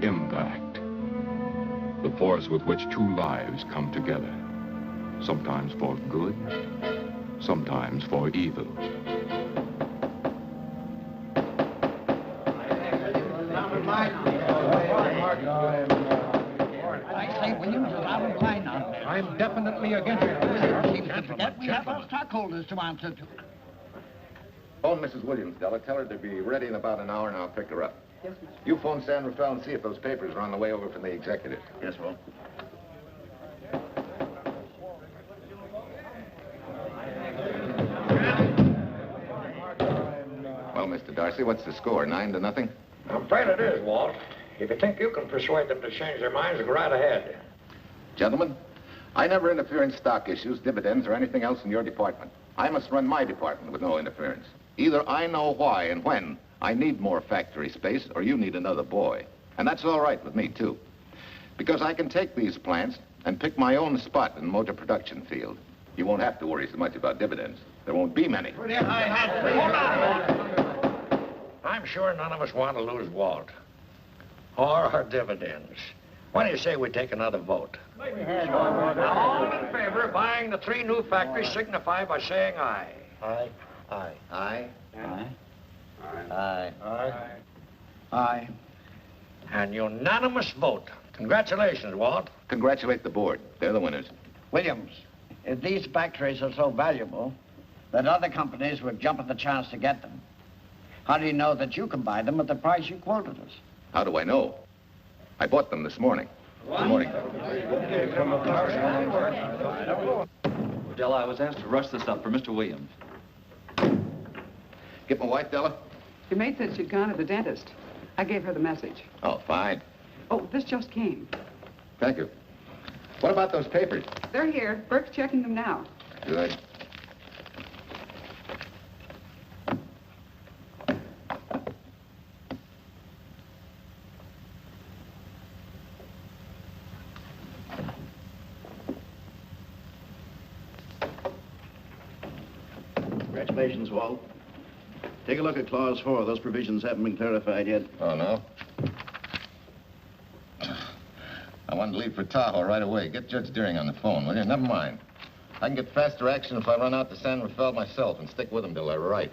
impact. The force with which two lives come together. Sometimes for good, sometimes for evil. I say, Williams is out of line on this. I'm definitely against it. Seems to forget we have our stockholders to answer to. Phone Mrs. Williams, Della. Tell her to be ready in about an hour and I'll pick her up. Yes, Mr. You phone San Rafael and see if those papers are on the way over from the executive. Yes, Will. Well, Mr. Darcy, what's the score? 9-0? I'm afraid it is, Walt. If you think you can persuade them to change their minds, go right ahead. Gentlemen, I never interfere in stock issues, dividends, or anything else in your department. I must run my department with no interference. Either I know why and when I need more factory space, or you need another boy. And that's all right with me, too. Because I can take these plants and pick my own spot in the motor production field. You won't have to worry so much about dividends. There won't be many. Hold on. I'm sure none of us want to lose Walt. Or our dividends. Why do you say we take another vote? All in favor of buying the 3 new factories signify by saying aye. Aye. Aye. Aye. Aye. Aye. An unanimous vote. Congratulations, Walt. Congratulate the board. They're the winners. Williams, if these factories are so valuable that other companies would jump at the chance to get them, how do you know that you can buy them at the price you quoted us? How do I know? I bought them this morning. Good morning. Della, I was asked to rush this up for Mr. Williams. Get my wife, Della? Your maid said she'd gone to the dentist. I gave her the message. Oh, fine. Oh, this just came. Thank you. What about those papers? They're here. Burke's checking them now. Good. Congratulations, Walt. Take a look at Clause 4. Those provisions haven't been clarified yet. Oh, no? I wanted to leave for Tahoe right away. Get Judge Deering on the phone, will you? Never mind. I can get faster action if I run out to San Rafael myself and stick with them till they're right.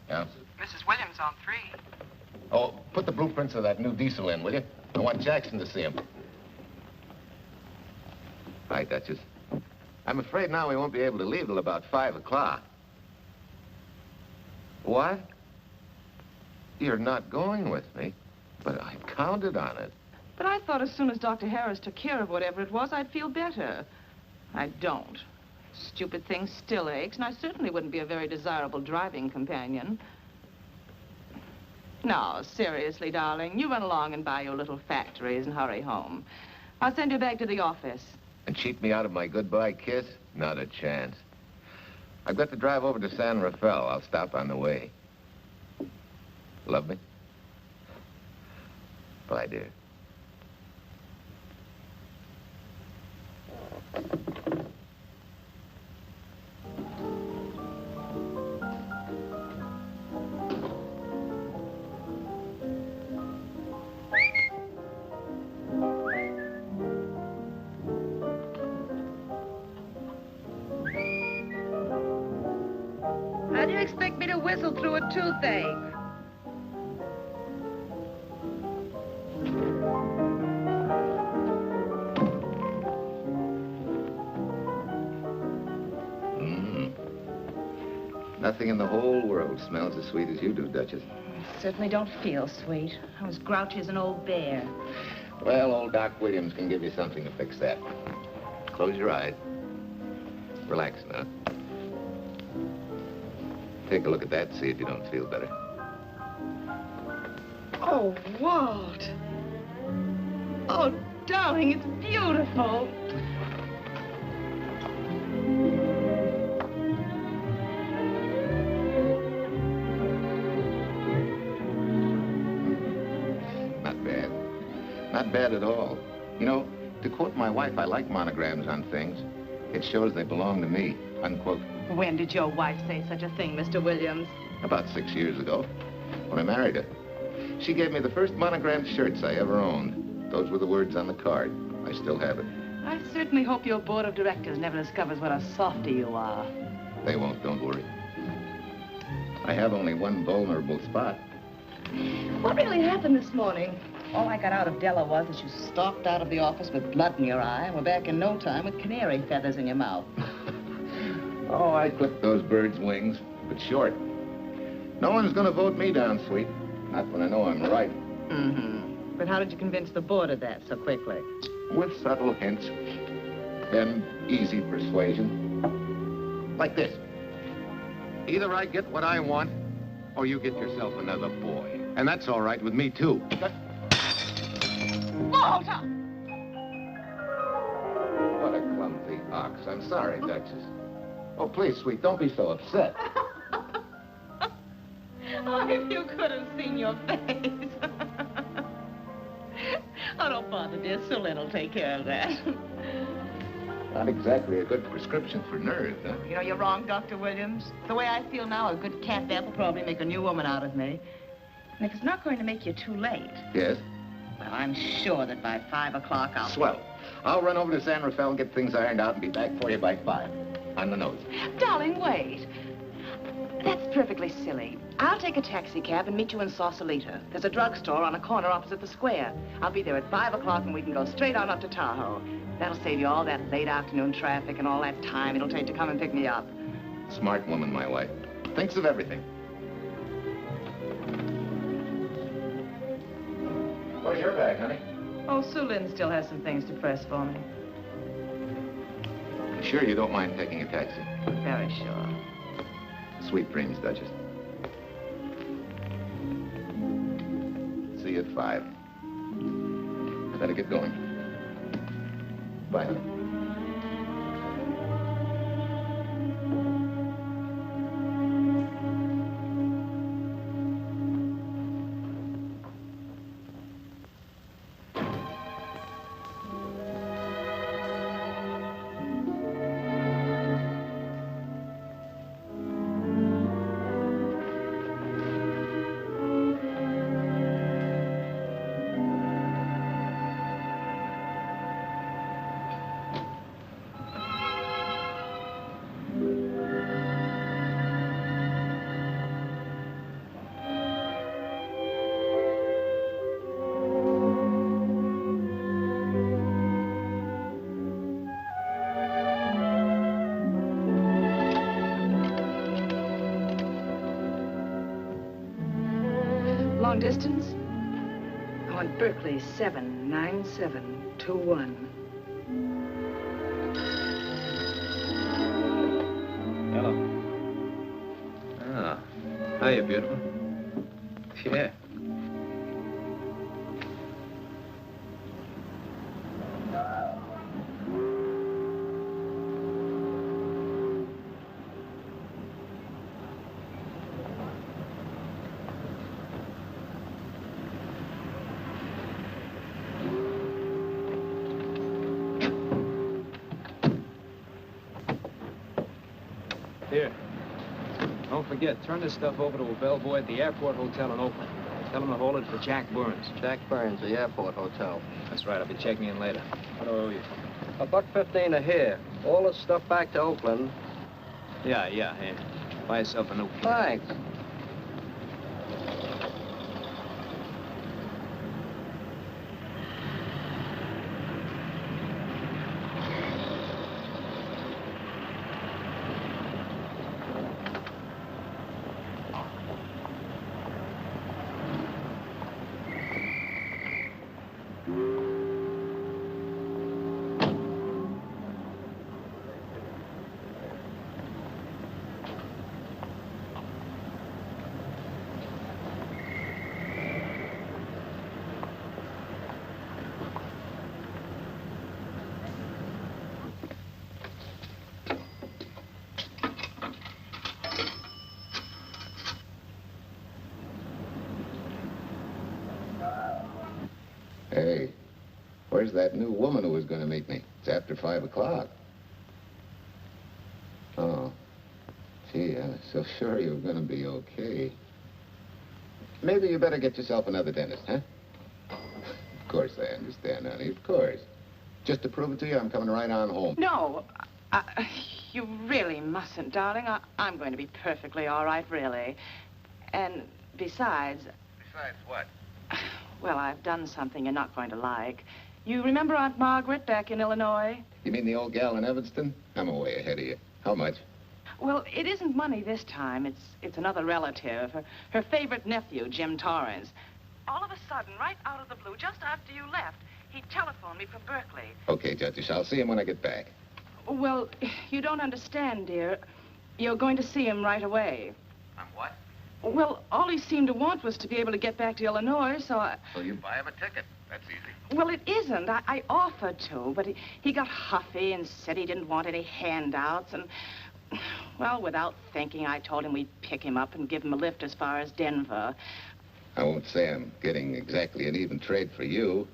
Yeah? Mrs. Williams on 3. Oh, put the blueprints of that new diesel in, will you? I want Jackson to see him. Hi, Duchess. I'm afraid now we won't be able to leave till about 5 o'clock. What? You're not going with me, but I counted on it. But I thought as soon as Dr. Harris took care of whatever it was, I'd feel better. I don't. Stupid thing still aches, and I certainly wouldn't be a very desirable driving companion. No, seriously, darling, you run along and buy your little factories and hurry home. I'll send you back to the office. And cheat me out of my goodbye kiss? Not a chance. I've got to drive over to San Rafael. I'll stop on the way. Love me? Bye, dear. How do you expect me to whistle through a toothache? Nothing in the whole world smells as sweet as you do, Duchess. I certainly don't feel sweet. I was grouchy as an old bear. Well, old Doc Williams can give you something to fix that. Close your eyes. Relax now. Take a look at that, see if you don't feel better. Oh, Walt. Oh, darling, it's beautiful. Not bad. Not bad at all. You know, to quote my wife, I like monograms on things. It shows they belong to me, unquote. When did your wife say such a thing, Mr. Williams? About 6 years ago, when I married her. She gave me the first monogrammed shirts I ever owned. Those were the words on the card. I still have it. I certainly hope your board of directors never discovers what a softy you are. They won't, don't worry. I have only one vulnerable spot. What really happened this morning? All I got out of Della was that you stalked out of the office with blood in your eye and were back in no time with canary feathers in your mouth. Oh, I clipped those birds' wings, but short. No one's gonna vote me down, sweet. Not when I know I'm right. Mm-hmm. But how did you convince the board of that so quickly? With subtle hints and easy persuasion. Like this. Either I get what I want, or you get yourself another boy. And that's all right with me, too. Walter! What a clumsy ox. I'm sorry, Duchess. Oh, please, sweet, don't be so upset. Oh, if you could have seen your face. Oh, don't bother, dear. Sue Lynn will take care of that. Not exactly a good prescription for nerves, huh? You know, you're wrong, Dr. Williams. The way I feel now, a good cat nap will probably make a new woman out of me. And if it's not going to make you too late, Yes? well, I'm sure that by 5 o'clock I'll... Swell. I'll run over to San Rafael and get things ironed out and be back for you by 5. On the nose. Darling, wait. That's perfectly silly. I'll take a taxi cab and meet you in Sausalito. There's a drugstore on a corner opposite the square. I'll be there at 5 o'clock and we can go straight on up to Tahoe. That'll save you all that late afternoon traffic and all that time it'll take to come and pick me up. Smart woman, my wife. Thinks of everything. Where's your bag, honey? Oh, Sue Lynn still has some things to press for me. You sure you don't mind taking a taxi? Very sure. Sweet dreams, Duchess. See you at 5. I better get going. Bye, honey. Long distance? I want Berkeley 79721. Hello. Ah. Hiya, beautiful. Yeah. Here. Don't forget, turn this stuff over to a bellboy at the Airport Hotel in Oakland. Tell him to hold it for Jack Burns. Jack Burns, the Airport Hotel. That's right, I'll be checking in later. What do I owe you? $1.15 a here. All this stuff back to Oakland. Yeah, here. Buy yourself a new key. Thanks. Hey, where's that new woman who was going to meet me? It's after 5 o'clock. Oh. Gee, I was so sure you were going to be okay. maybe you better get yourself another dentist, huh? Of course I understand, honey, of course. Just to prove it to you, I'm coming right on home. No, you really mustn't, darling. I'm going to be perfectly all right, really. And besides... Besides what? Well, I've done something you're not going to like. You remember Aunt Margaret back in Illinois? You mean the old gal in Evanston? I'm way ahead of you. How much? Well, it isn't money this time. It's another relative. Her favorite nephew, Jim Torrance. All of a sudden, right out of the blue, just after you left, he telephoned me from Berkeley. Okay, Judge, I'll see him when I get back. Well, you don't understand, dear. You're going to see him right away. I'm what? Well, all he seemed to want was to be able to get back to Illinois, so I... So you buy him a ticket. That's easy. Well, it isn't. I offered to, but he got huffy and said he didn't want any handouts, and... Well, without thinking, I told him we'd pick him up and give him a lift as far as Denver. I won't say I'm getting exactly an even trade for you,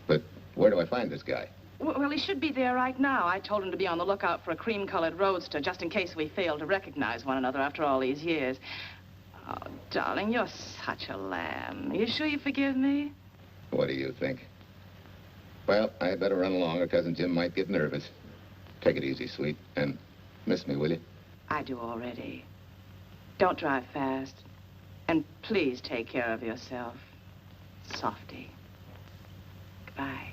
but where do I find this guy? Well, he should be there right now. I told him to be on the lookout for a cream-colored roadster, just in case we failed to recognize one another after all these years. Oh, darling, you're such a lamb. You sure you forgive me? What do you think? Well, I had better run along or Cousin Jim might get nervous. Take it easy, sweet, and miss me, will you? I do already. Don't drive fast. And please take care of yourself. Softy. Goodbye.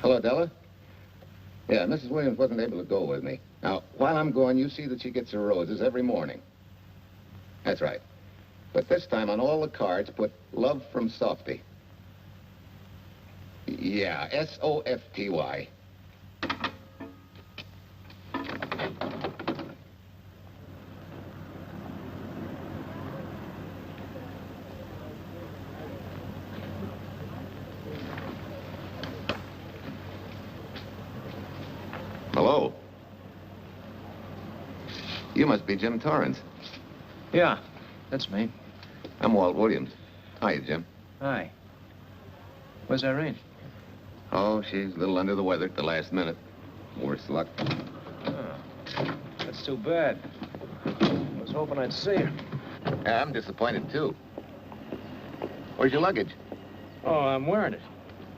Hello, Della? Yeah, Mrs. Williams wasn't able to go with me. Now, while I'm gone, you see that she gets her roses every morning. That's right. But this time on all the cards, put love from Softy. Yeah, S-O-F-T-Y. Hello. You must be Jim Torrance. Yeah, that's me. I'm Walt Williams. Hiya, Jim. Hi. Where's Irene? Oh, she's a little under the weather at the last minute. Worse luck. Oh, that's too bad. I was hoping I'd see her. Yeah, I'm disappointed, too. Where's your luggage? Oh, I'm wearing it.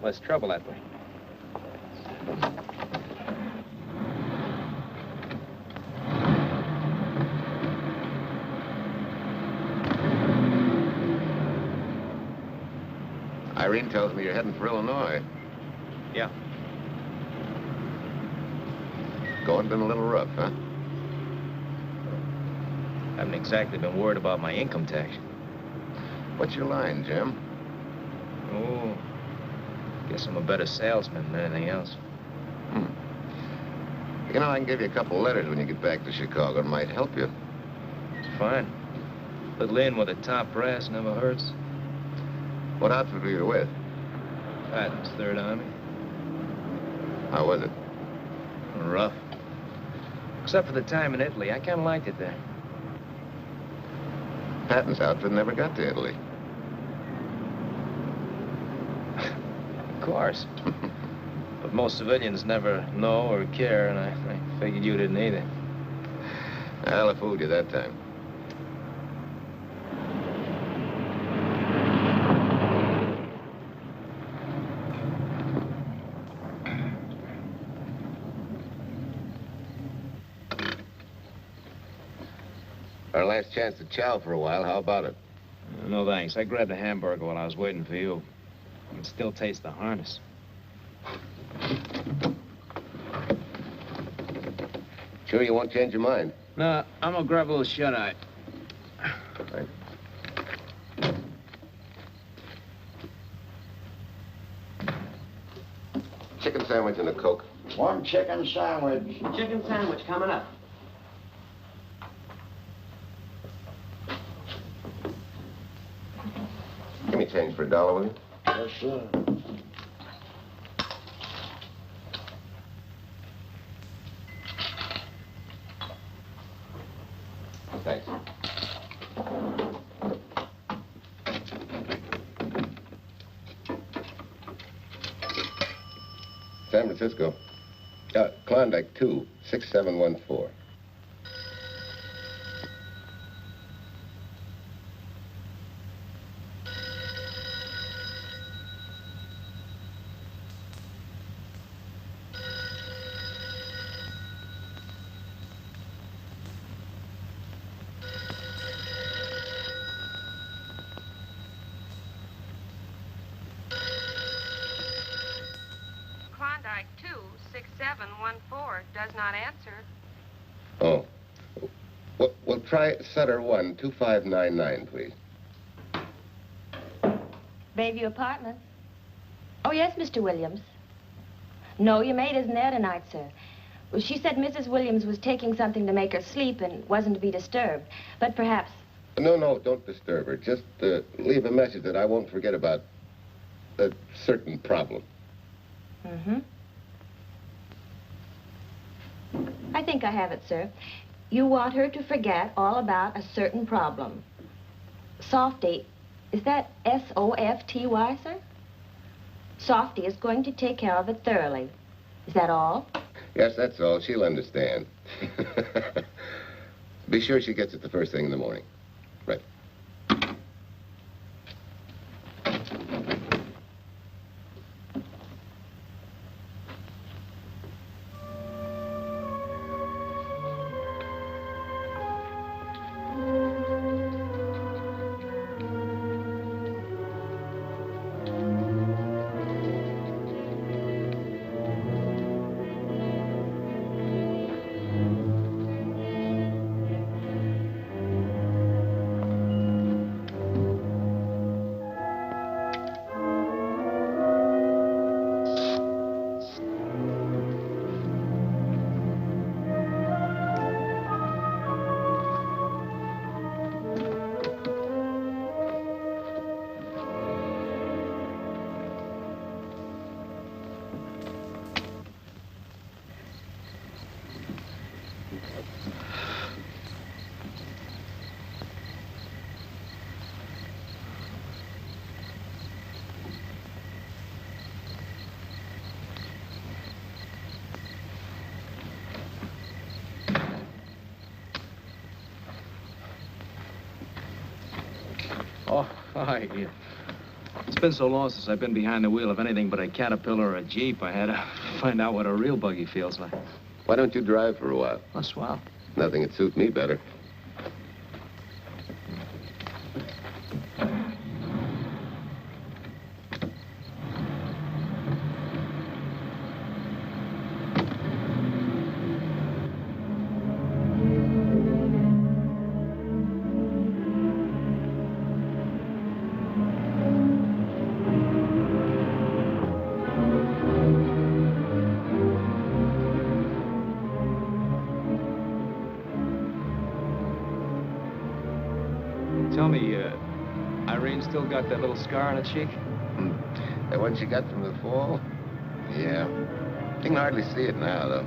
Less trouble that way. Irene tells me you're heading for Illinois. Yeah. Going been a little rough, huh? Haven't exactly been worried about my income tax. What's your line, Jim? Oh, guess I'm a better salesman than anything else. You know, I can give you a couple letters when you get back to Chicago. It might help you. It's fine. Little in with a top brass never hurts. What outfit were you with? Patton's Third Army. How was it? Rough. Except for the time in Italy. I kind of liked it there. Patton's outfit never got to Italy. Of course. But most civilians never know or care, and I figured you didn't either. Well, I fooled you that time. Our last chance to chow for a while. How about it? No, thanks. I grabbed a hamburger while I was waiting for you. I can still taste the harness. Sure you won't change your mind? No, I'm gonna grab a little shut-eye. Right. Chicken sandwich and a Coke. One chicken sandwich. Chicken sandwich coming up. Give me change for $1, will you? Yes, sir. Thanks. San Francisco. Klondike 2, 6714. Klondike 26714 does not answer. Oh. Well, try Sutter 1, 2599, please. Bayview Apartments. Oh, yes, Mr. Williams. No, your maid isn't there tonight, sir. Well, she said Mrs. Williams was taking something to make her sleep and wasn't to be disturbed. But perhaps... No, don't disturb her. Just leave a message that I won't forget about a certain problem. Mm-hmm. I think I have it, sir. You want her to forget all about a certain problem. Softy, is that S-O-F-T-Y, sir? Softy is going to take care of it thoroughly. Is that all? Yes, that's all. She'll understand. Be sure she gets it the first thing in the morning. Right. Oh, hi. It's been so long since I've been behind the wheel of anything but a Caterpillar or a Jeep, I had to find out what a real buggy feels like. Why don't you drive for a while? Oh, swell. Nothing would suit me better. Tell me, Irene still got that little scar on her cheek? That one she got from the fall? Yeah. You can hardly see it now, though.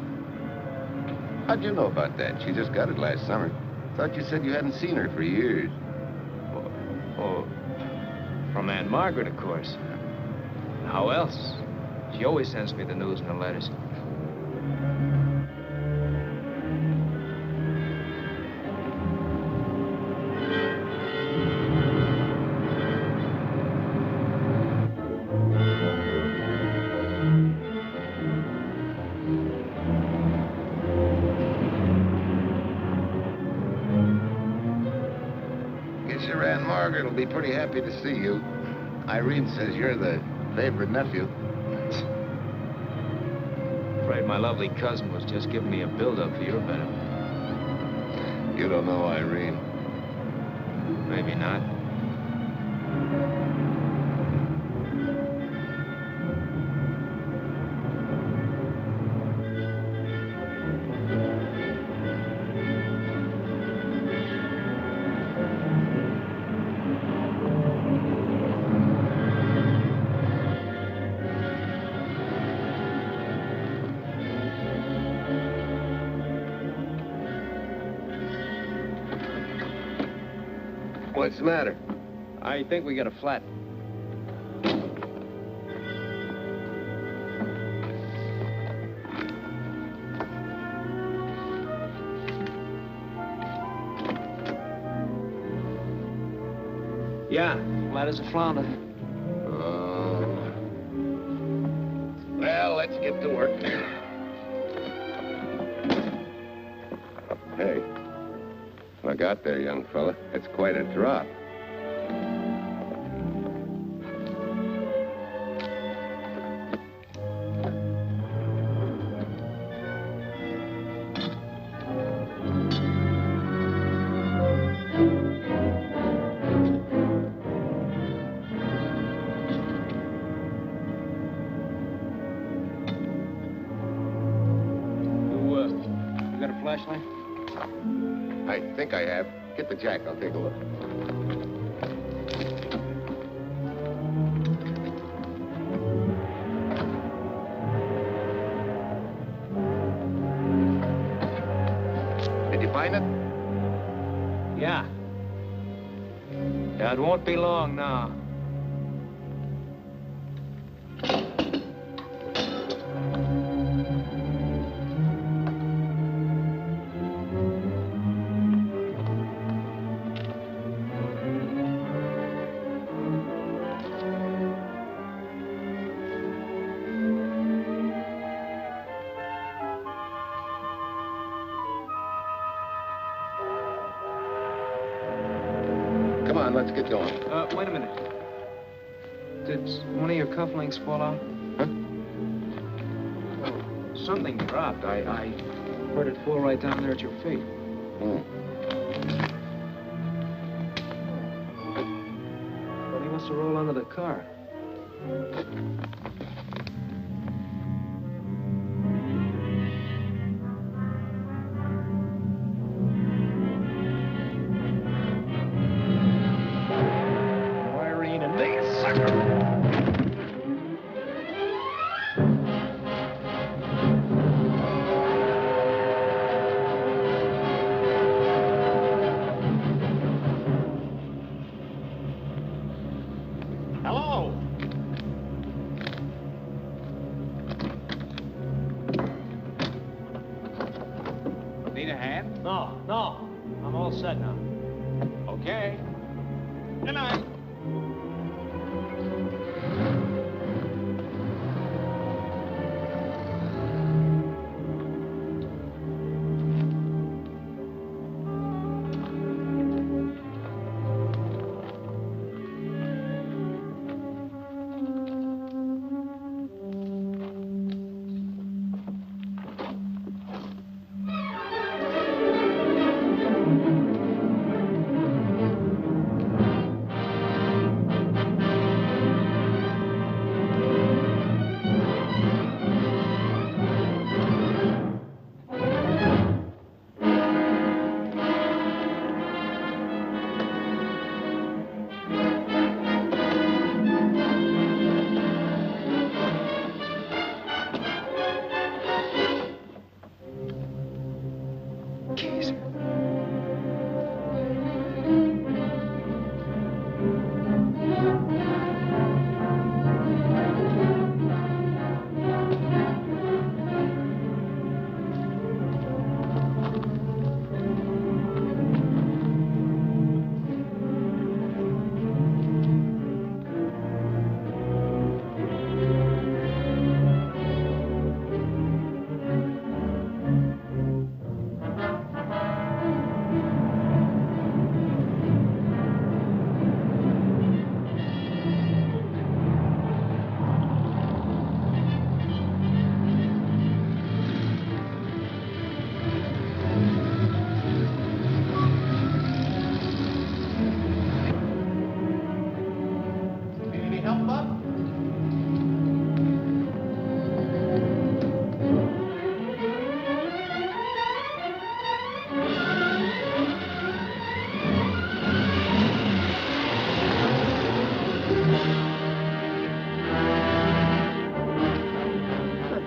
How'd you know about that? She just got it last summer. Thought you said you hadn't seen her for years. Oh, from Aunt Margaret, of course. How else? She always sends me the news in her letters. Margaret will be pretty happy to see you. Irene says you're the favorite nephew. Afraid my lovely cousin was just giving me a build-up for your benefit. You don't know Irene. Maybe not. What's the matter? I think we got a flat. Yeah, flat as a flounder. Well, let's get to work. Hey, look out there, young fella. It's quite a drop. You got a flashlight? I think I have. Get the jack. I'll take a look. Did you find it? Yeah. Yeah, it won't be long now. Come on, let's get going. Wait a minute. Did one of your cufflinks fall out? Huh? Oh, something dropped. I heard it fall right down there at your feet. Oh. Well, he must have rolled under the car. Irene and me, sucker! Hello. Need a hand? No. I'm all set now. Okay. Good night.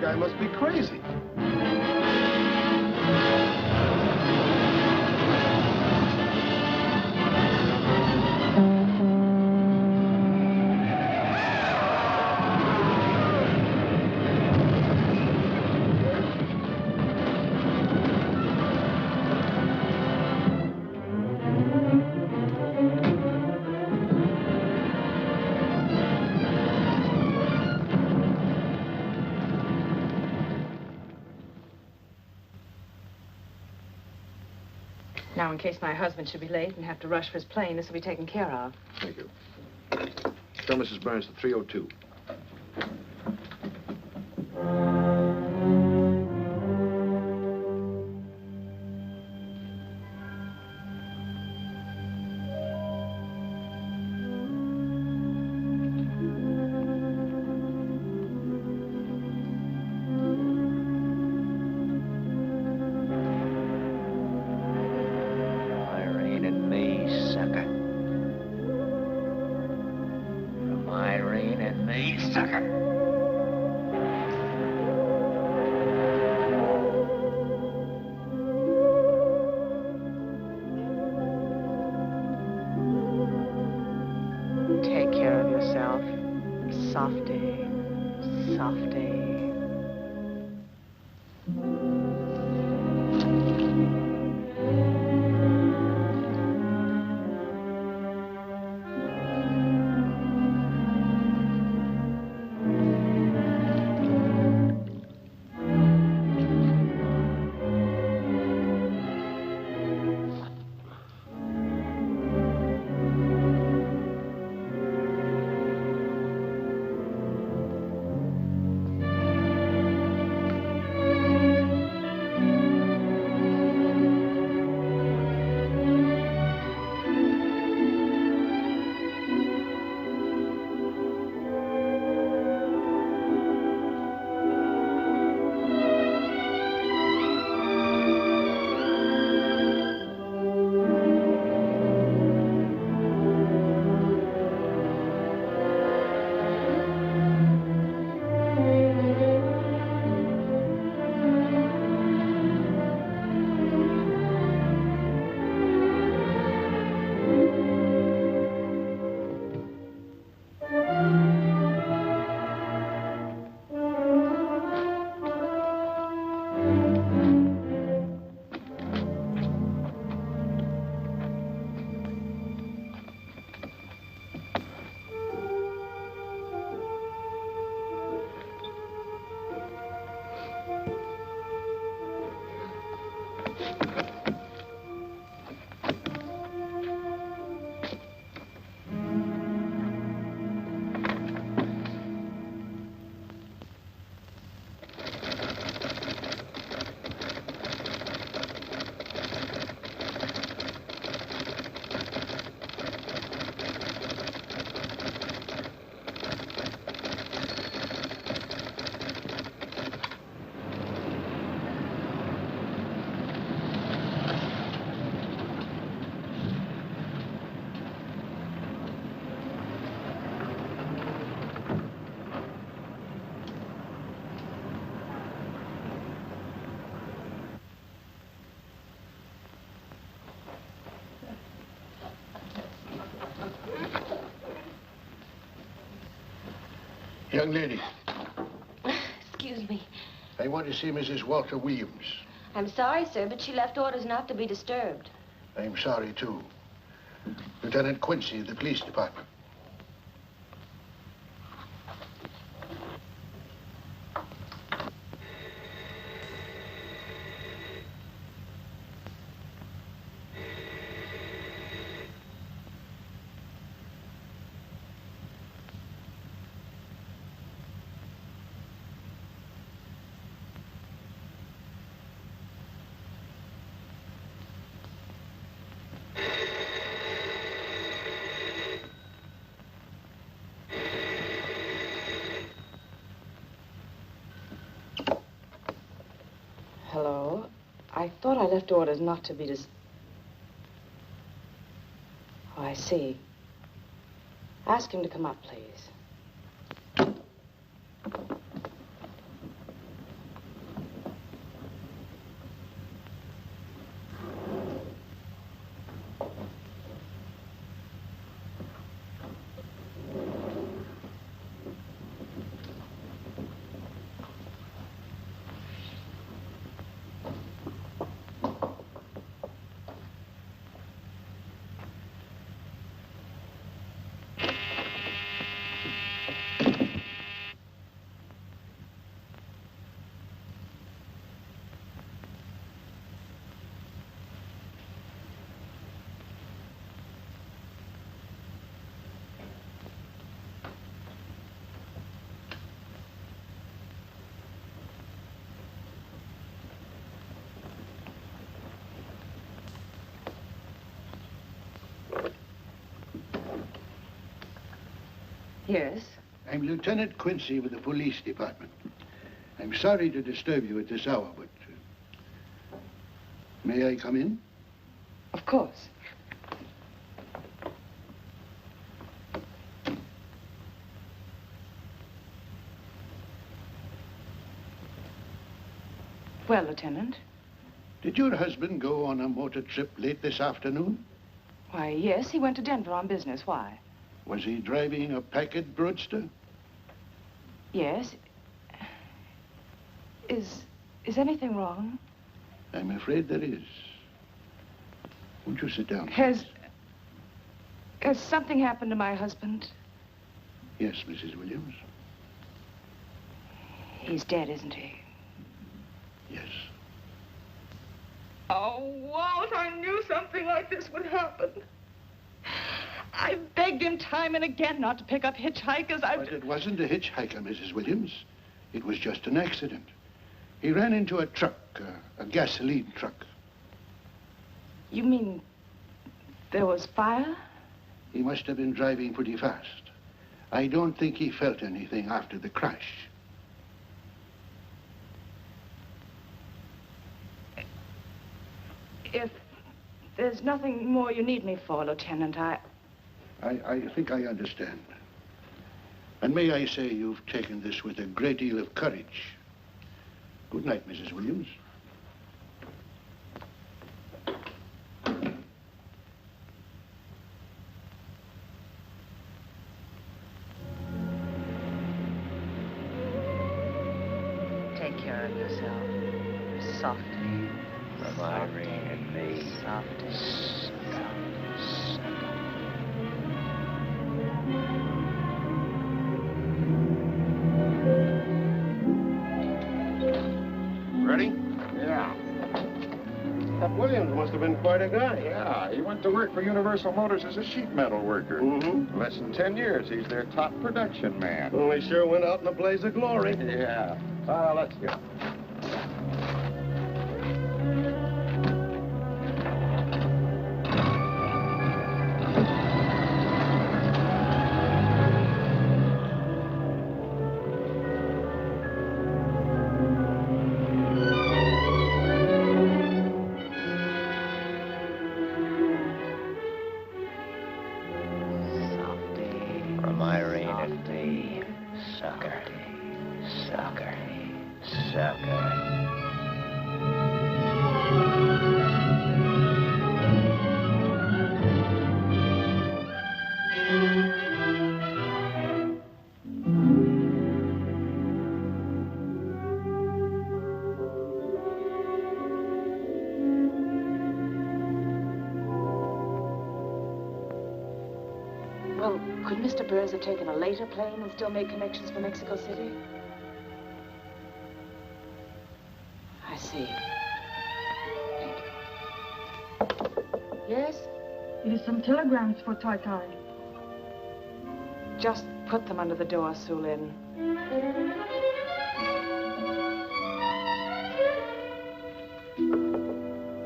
Guy must be crazy. Now, in case my husband should be late and have to rush for his plane, this will be taken care of. Thank you. Tell Mrs. Burns the 302. Irene and me, sucker. From Irene and me, sucker. Take care of yourself. Softy. Softy. Young lady, Excuse me. I want to see Mrs. Walter Williams. I'm sorry, sir, but she left orders not to be disturbed. I'm sorry, too. Lieutenant Quincy of the police department. Hello? I thought I left orders not to be Oh, I see. Ask him to come up, please. Yes? I'm Lieutenant Quincy with the police department. I'm sorry to disturb you at this hour, but may I come in? Of course. Well, Lieutenant? Did your husband go on a motor trip late this afternoon? Why, yes, he went to Denver on business. Why? Was he driving a Packard roadster? Yes. Is anything wrong? I'm afraid there is. Won't you sit down? Has something happened to my husband? Yes, Mrs. Williams. He's dead, isn't he? Yes. Oh, Walt, I knew something like this would happen. I begged him time and again not to pick up hitchhikers. But it wasn't a hitchhiker, Mrs. Williams. It was just an accident. He ran into a truck, a gasoline truck. You mean there was fire? He must have been driving pretty fast. I don't think he felt anything after the crash. If there's nothing more you need me for, Lieutenant, I think I understand. And may I say you've taken this with a great deal of courage. Good night, Mrs. Williams. Take care of yourself. Softly. From Irene and me. Softly. Ready? Yeah. That Williams must have been quite a guy. Yeah, he went to work for Universal Motors as a sheet metal worker. Mm-hmm. Less than 10 years, he's their top production man. Well, he sure went out in a blaze of glory. Yeah. Let's go. From Irene and me. Sucker. Sucker. Sucker. Well, could Mr. Burrs have taken a later plane and still made connections for Mexico City? I see. Thank you. Yes? It is some telegrams for Tai Tai. Just put them under the door, Su Lin.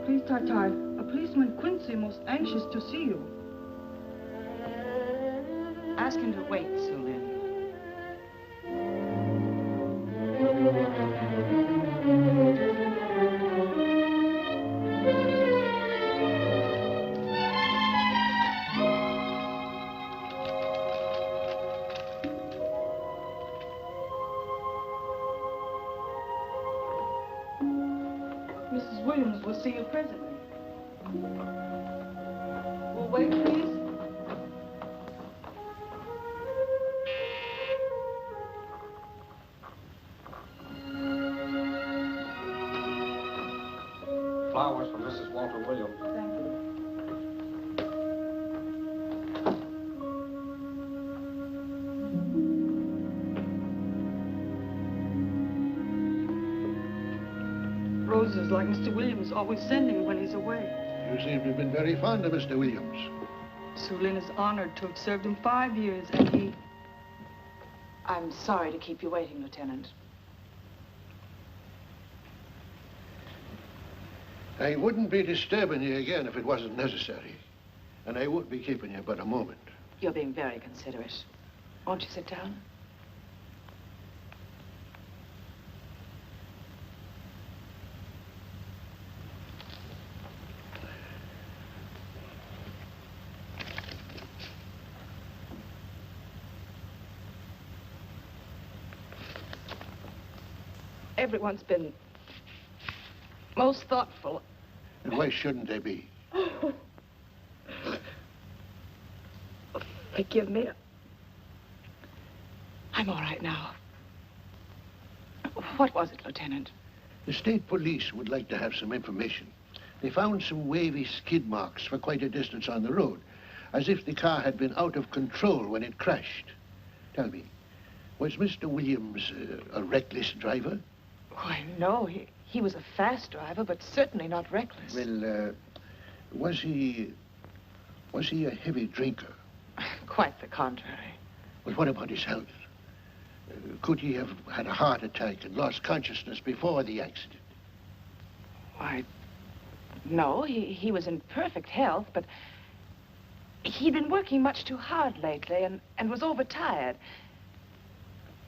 Please, Tai Tai, a policeman Quincy most anxious to see you. Ask him to wait, Su Lin. Mrs. Williams will see you presently. Will wait, please? Flowers for Mrs. Walter Williams. Thank you. Roses like Mr. Williams always sending when he's away. You seem to have been very fond of Mr. Williams. Su Lin is honored to have served him 5 years, and he... I'm sorry to keep you waiting, Lieutenant. I wouldn't be disturbing you again if it wasn't necessary. And I won't be keeping you but a moment. You're being very considerate. Won't you sit down? Everyone's been most thoughtful. And why shouldn't they be? Forgive me. I'm all right now. What was it, Lieutenant? The state police would like to have some information. They found some wavy skid marks for quite a distance on the road, as if the car had been out of control when it crashed. Tell me, was Mr. Williams a reckless driver? Why, no. He was a fast driver, but certainly not reckless. Well, was he a heavy drinker? Quite the contrary. Well, what about his health? Could he have had a heart attack and lost consciousness before the accident? Why, no. He was in perfect health, but he'd been working much too hard lately and was overtired.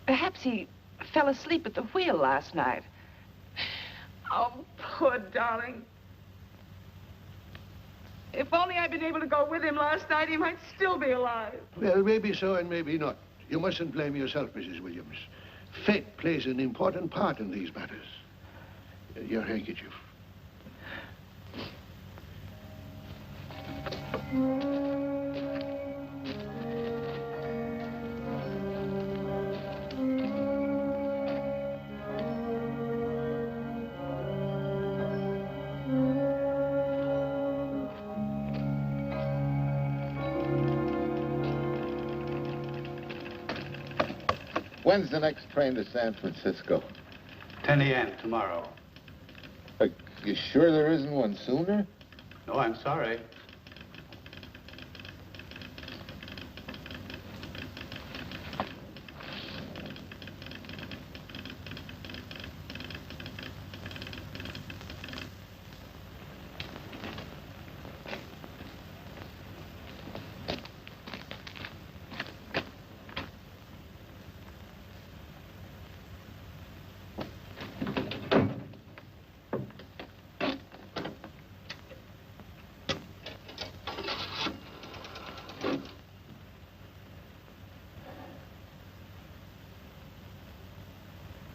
Perhaps he fell asleep at the wheel last night. Oh, poor darling. If only I'd been able to go with him last night, he might still be alive. Well, maybe so and maybe not. You mustn't blame yourself, Mrs. Williams. Fate plays an important part in these matters. Your handkerchief. When's the next train to San Francisco? 10 a.m. tomorrow. You sure there isn't one sooner? No, I'm sorry.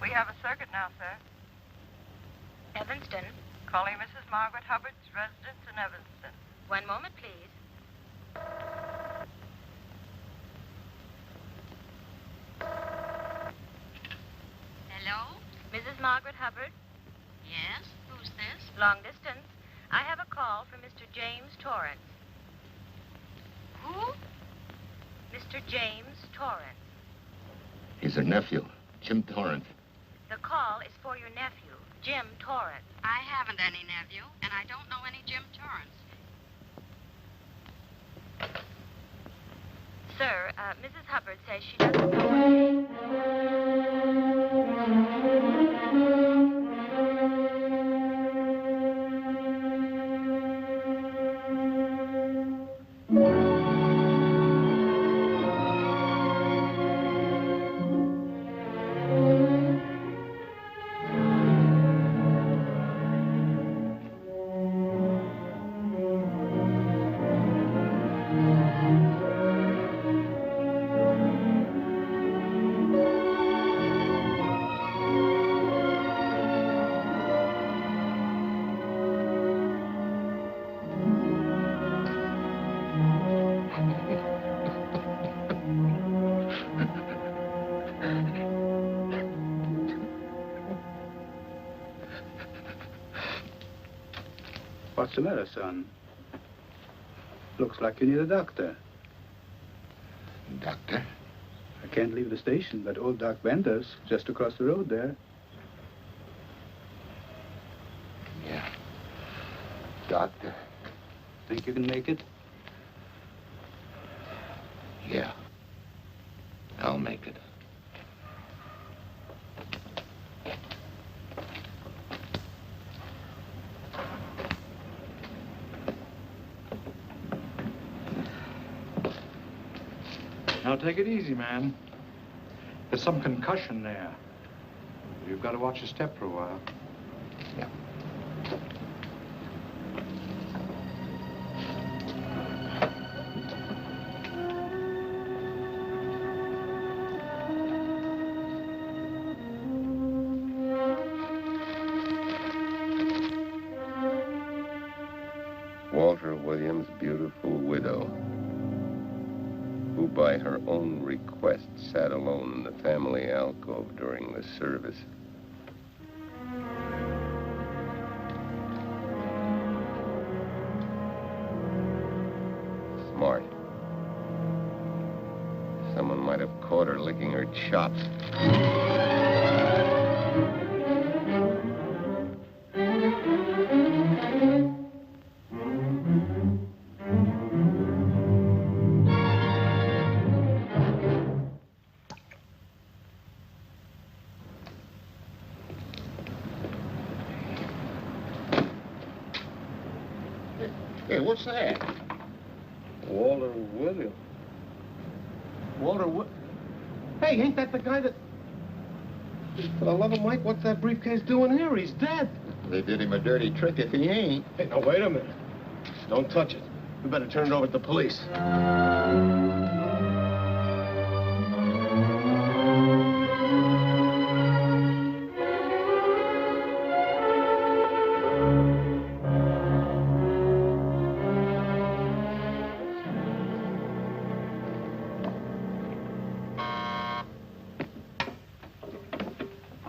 We have a circuit now, sir. Evanston. Calling Mrs. Margaret Hubbard's residence in Evanston. One moment, please. Hello? Mrs. Margaret Hubbard? Yes? Who's this? Long distance. I have a call from Mr. James Torrance. Who? Mr. James Torrance. He's her nephew, Jim Torrance. The call is for your nephew, Jim Torrance. I haven't any nephew, and I don't know any Jim Torrance. Sir, Mrs. Hubbard says she doesn't know What's the matter, son? Looks like you need a doctor. Doctor? I can't leave the station, but old Doc Bender's just across the road there. Yeah. Doctor? Think you can make it? Yeah. I'll make it. Now, take it easy, man. There's some concussion there. You've got to watch your step for a while. Yeah. Walter Williams' beautiful widow, who by her own request sat alone in the family alcove during the service. Smart. Someone might have caught her licking her chops. Hey, what's that? Walter Williams. Hey, ain't that the guy that... For the love of Mike, what's that briefcase doing here? He's dead. They did him a dirty trick if he ain't. Hey, now, wait a minute. Don't touch it. We better turn it over to the police.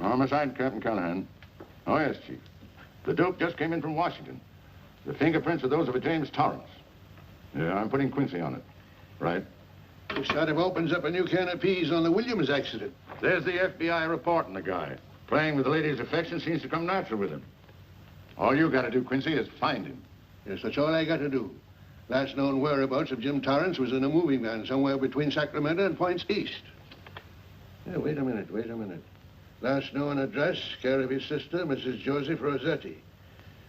Homicide, Captain Callahan. Oh, yes, Chief. The Duke just came in from Washington. The fingerprints are those of a James Torrance. Yeah, I'm putting Quincy on it. Right. This sort of opens up a new can of peas on the Williams accident. There's the FBI reporting the guy. Playing with the lady's affection seems to come natural with him. All you got to do, Quincy, is find him. Yes, that's all I got to do. Last known whereabouts of Jim Torrance was in a moving van somewhere between Sacramento and Points East. Yeah, wait a minute. Last known address, care of his sister, Mrs. Joseph Rossetti.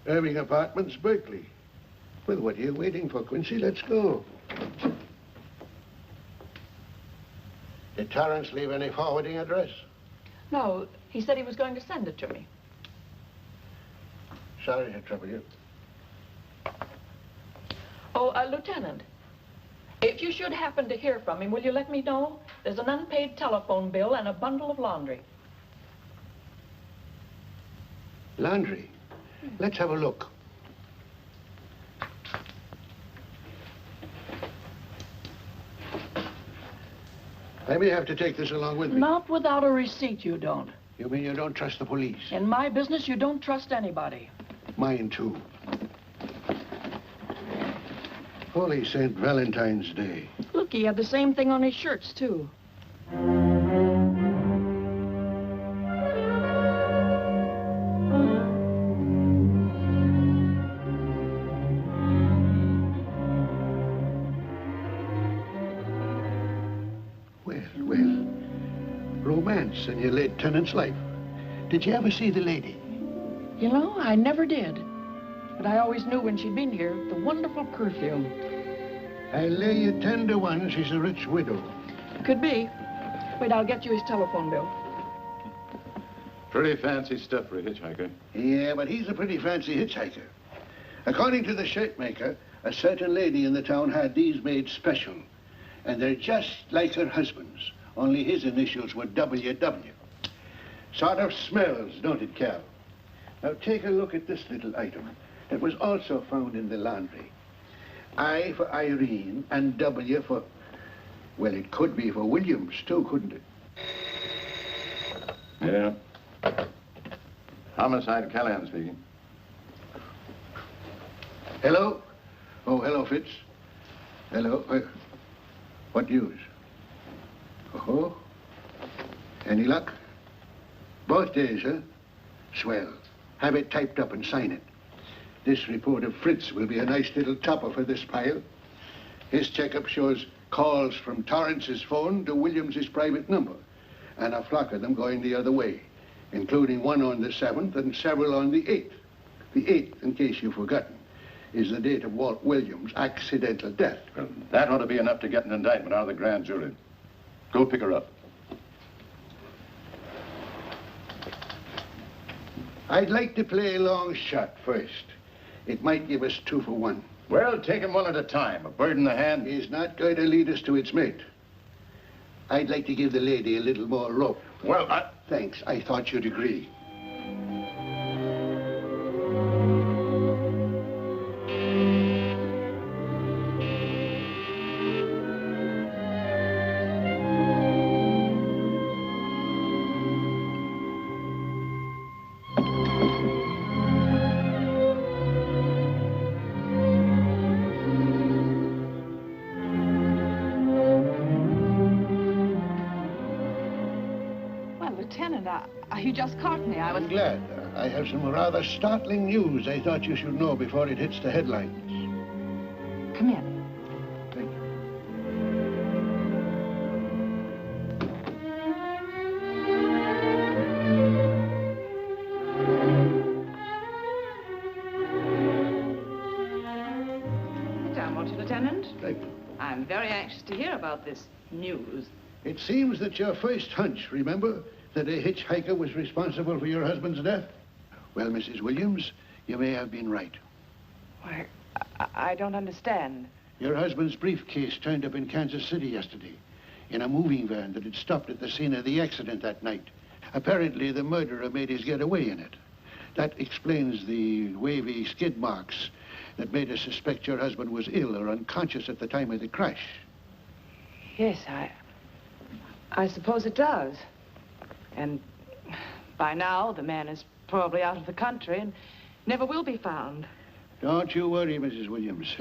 Irving Apartments, Berkeley. Well, what are you waiting for, Quincy? Let's go. Did Torrance leave any forwarding address? No, he said he was going to send it to me. Sorry to trouble you. Oh, Lieutenant, if you should happen to hear from him, will you let me know? There's an unpaid telephone bill and a bundle of laundry. Laundry? Let's have a look. I may have to take this along with me. Not without a receipt, you don't. You mean you don't trust the police? In my business, you don't trust anybody. Mine, too. Holy St. Valentine's Day. Look, he had the same thing on his shirts, too. Romance in your late tenant's life. Did you ever see the lady? You know, I never did. But I always knew when she'd been here, the wonderful perfume. I'll lay you 10 to 1 she's a rich widow. Could be. Wait, I'll get you his telephone bill. Pretty fancy stuff for a hitchhiker. Yeah, but he's a pretty fancy hitchhiker. According to the shirt maker, a certain lady in the town had these made special. And they're just like her husband's. Only his initials were WW. Sort of smells, don't it, Cal? Now, take a look at this little item that was also found in the laundry. I for Irene and W for... Well, it could be for Williams, too, couldn't it? Yeah. Homicide, Callahan speaking. Hello? Oh, hello, Fitz. Hello. What news? Oh? Any luck? Both days, huh? Swell. Have it typed up and sign it. This report of Fritz will be a nice little topper for this pile. His checkup shows calls from Torrance's phone to Williams's private number, and a flock of them going the other way, including one on the 7th and several on the 8th. The 8th, in case you've forgotten, is the date of Walt Williams' accidental death. Well, that ought to be enough to get an indictment out of the grand jury. Go pick her up. I'd like to play a long shot first. It might give us 2 for 1. Well, take him one at a time. A bird in the hand. He's not going to lead us to its mate. I'd like to give the lady a little more rope. Well, Thanks. I thought you'd agree. You just caught me. I'm glad. I have some rather startling news I thought you should know before it hits the headlines. Come in. Thank you. Sit down, won't you, Lieutenant? Thank you. I'm very anxious to hear about this news. It seems that your first hunch, remember, that a hitchhiker was responsible for your husband's death? Well, Mrs. Williams, you may have been right. Why, I don't understand. Your husband's briefcase turned up in Kansas City yesterday in a moving van that had stopped at the scene of the accident that night. Apparently, the murderer made his getaway in it. That explains the wavy skid marks that made us suspect your husband was ill or unconscious at the time of the crash. Yes, I suppose it does. And by now, the man is probably out of the country and never will be found. Don't you worry, Mrs. Williams.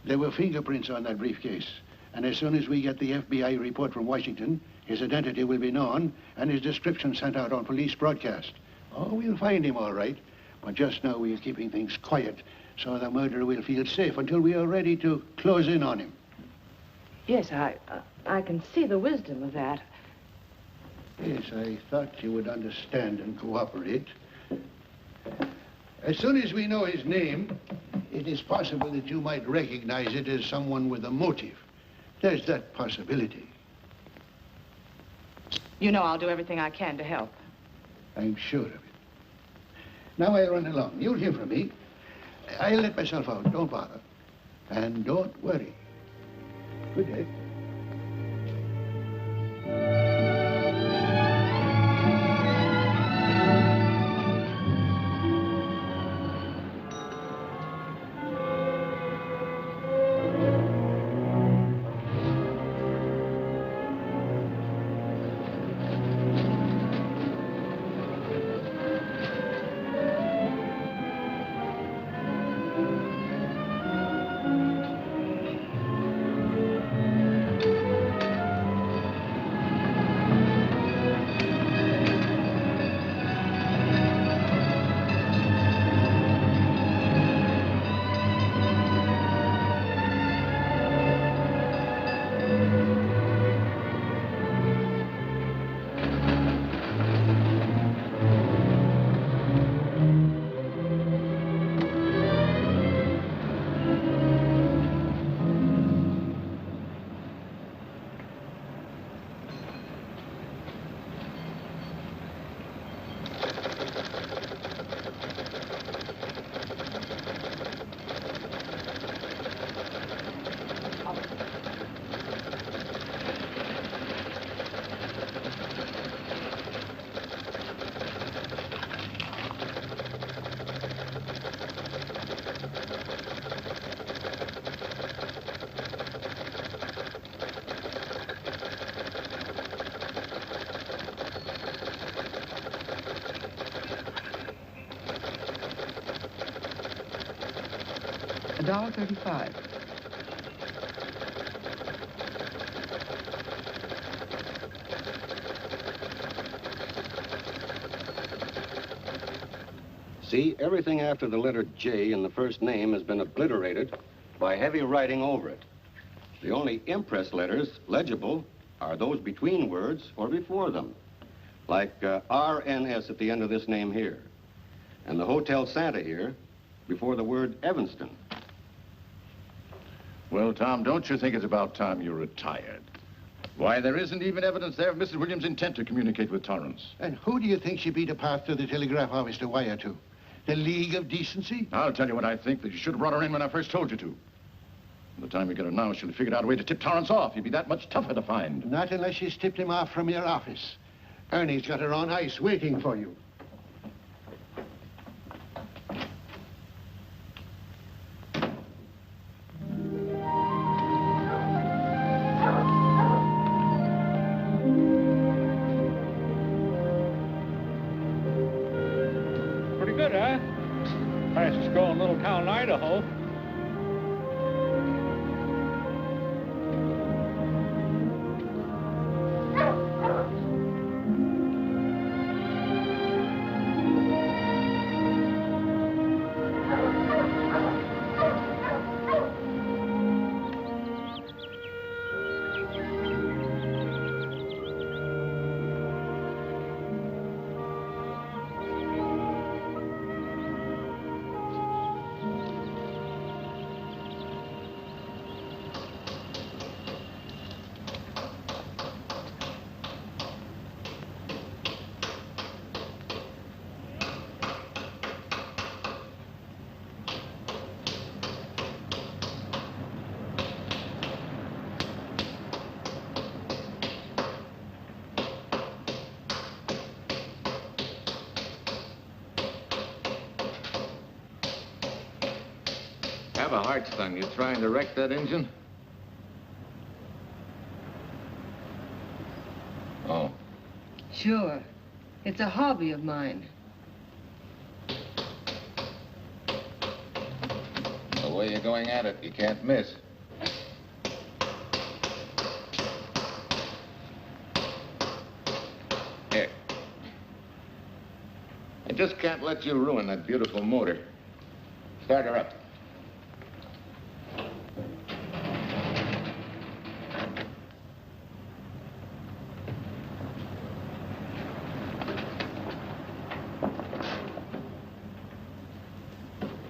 There were fingerprints on that briefcase. And as soon as we get the FBI report from Washington, his identity will be known and his description sent out on police broadcast. Oh, we'll find him all right. But just now we're keeping things quiet so the murderer will feel safe until we are ready to close in on him. Yes, I can see the wisdom of that. Yes, I thought you would understand and cooperate. As soon as we know his name, it is possible that you might recognize it as someone with a motive. There's that possibility. You know I'll do everything I can to help. I'm sure of it. Now I'll run along. You'll hear from me. I'll let myself out. Don't bother. And don't worry. Good day. $1.35. See, everything after the letter J in the first name has been obliterated by heavy writing over it. The only impress letters legible are those between words or before them, like RNS at the end of this name here, and the Hotel Santa here before the word Evanston. Well, Tom, don't you think it's about time you retired? Why, there isn't even evidence there of Mrs. Williams' intent to communicate with Torrance. And who do you think she beat a path to the telegraph office to wire to? The League of Decency? I'll tell you what I think, that you should have brought her in when I first told you to. By the time we get her now, she'll have figured out a way to tip Torrance off. He'd be that much tougher to find. Not unless she's tipped him off from your office. Ernie's got her on ice waiting for you. Pretty good, huh? Fastest growing little town in Idaho. Have a heart, son. You trying to wreck that engine? Oh. Sure. It's a hobby of mine. The way you're going at it, you can't miss. Here. I just can't let you ruin that beautiful motor. Start her up.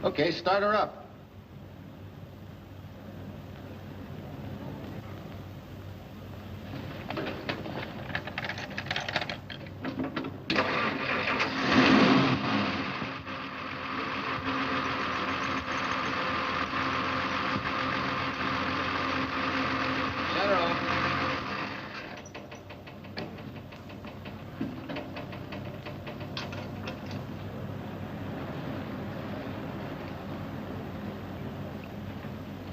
Okay, start her up. Shut her off.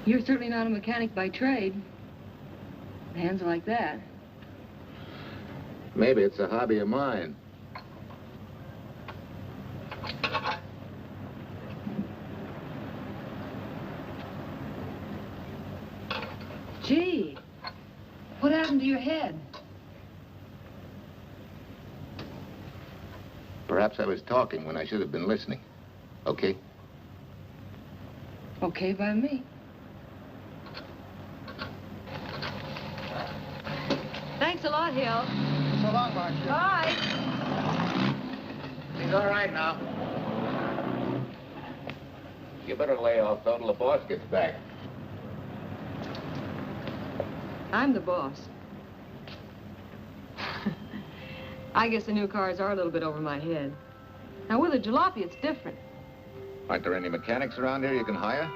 You're certainly not a mechanic by trade. Hands like that. Maybe it's a hobby of mine. Gee, what happened to your head? Perhaps I was talking when I should have been listening. Okay? Okay by me. Thanks a lot, Hill. So long, Marcia. Bye. He's all right now. You better lay off till the boss gets back. I'm the boss. I guess the new cars are a little bit over my head. Now, with a jalopy, it's different. Aren't there any mechanics around here you can hire?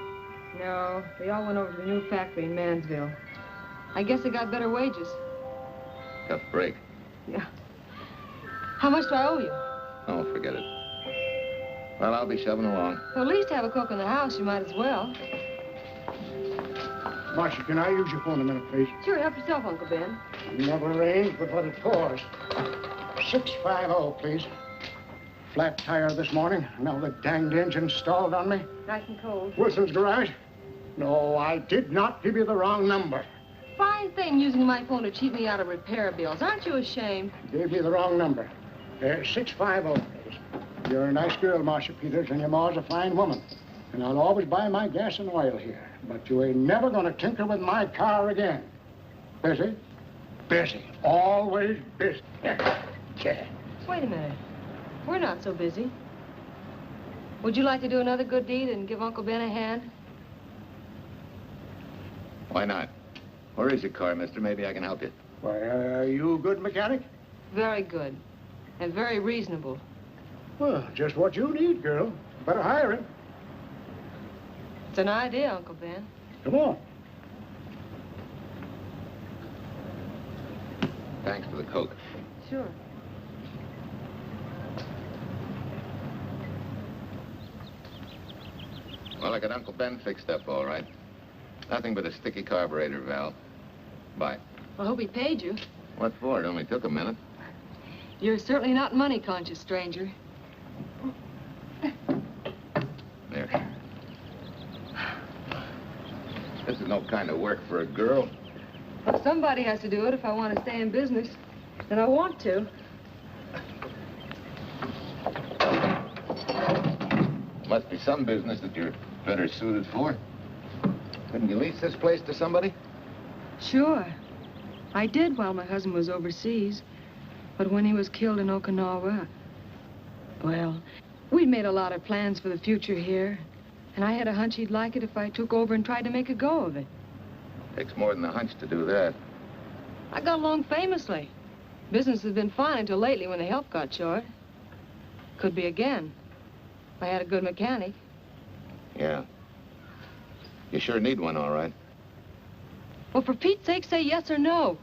No, they all went over to the new factory in Mansville. I guess they got better wages. Tough break. Yeah. How much do I owe you? Oh, forget it. Well, I'll be shoving along. Well, at least have a cook in the house. You might as well. Marcia, can I use your phone a minute, please? Sure, help yourself, Uncle Ben. Never rains but what it pours. 650, please. Flat tire this morning. Now the danged engine stalled on me. Nice and cold. Wilson's garage? No, I did not give you the wrong number. Fine thing using my phone to cheat me out of repair bills. Aren't you ashamed? Gave you the wrong number. 650, please. You're a nice girl, Marcia Peters, and your ma's a fine woman. And I'll always buy my gas and oil here. But you ain't never gonna tinker with my car again. Busy? Busy. Always busy. Wait a minute. We're not so busy. Would you like to do another good deed and give Uncle Ben a hand? Why not? Where is your car, mister? Maybe I can help you. Why, are you a good mechanic? Very good. And very reasonable. Well, just what you need, girl. Better hire him. It's an idea, Uncle Ben. Come on. Thanks for the Coke. Sure. Well, I got Uncle Ben fixed up all right. Nothing but a sticky carburetor valve. Bye. I hope he paid you. What for? It only took a minute. You're certainly not money conscious, stranger. There. This is no kind of work for a girl. Well, somebody has to do it if I want to stay in business. And I want to. Must be some business that you're better suited for. Couldn't you lease this place to somebody? Sure. I did while my husband was overseas. But when he was killed in Okinawa, well, we'd made a lot of plans for the future here. And I had a hunch he'd like it if I took over and tried to make a go of it. Takes more than a hunch to do that. I got along famously. Business has been fine until lately when the help got short. Could be again. If I had a good mechanic. Yeah. You sure need one, all right. Well, for Pete's sake, say yes or no.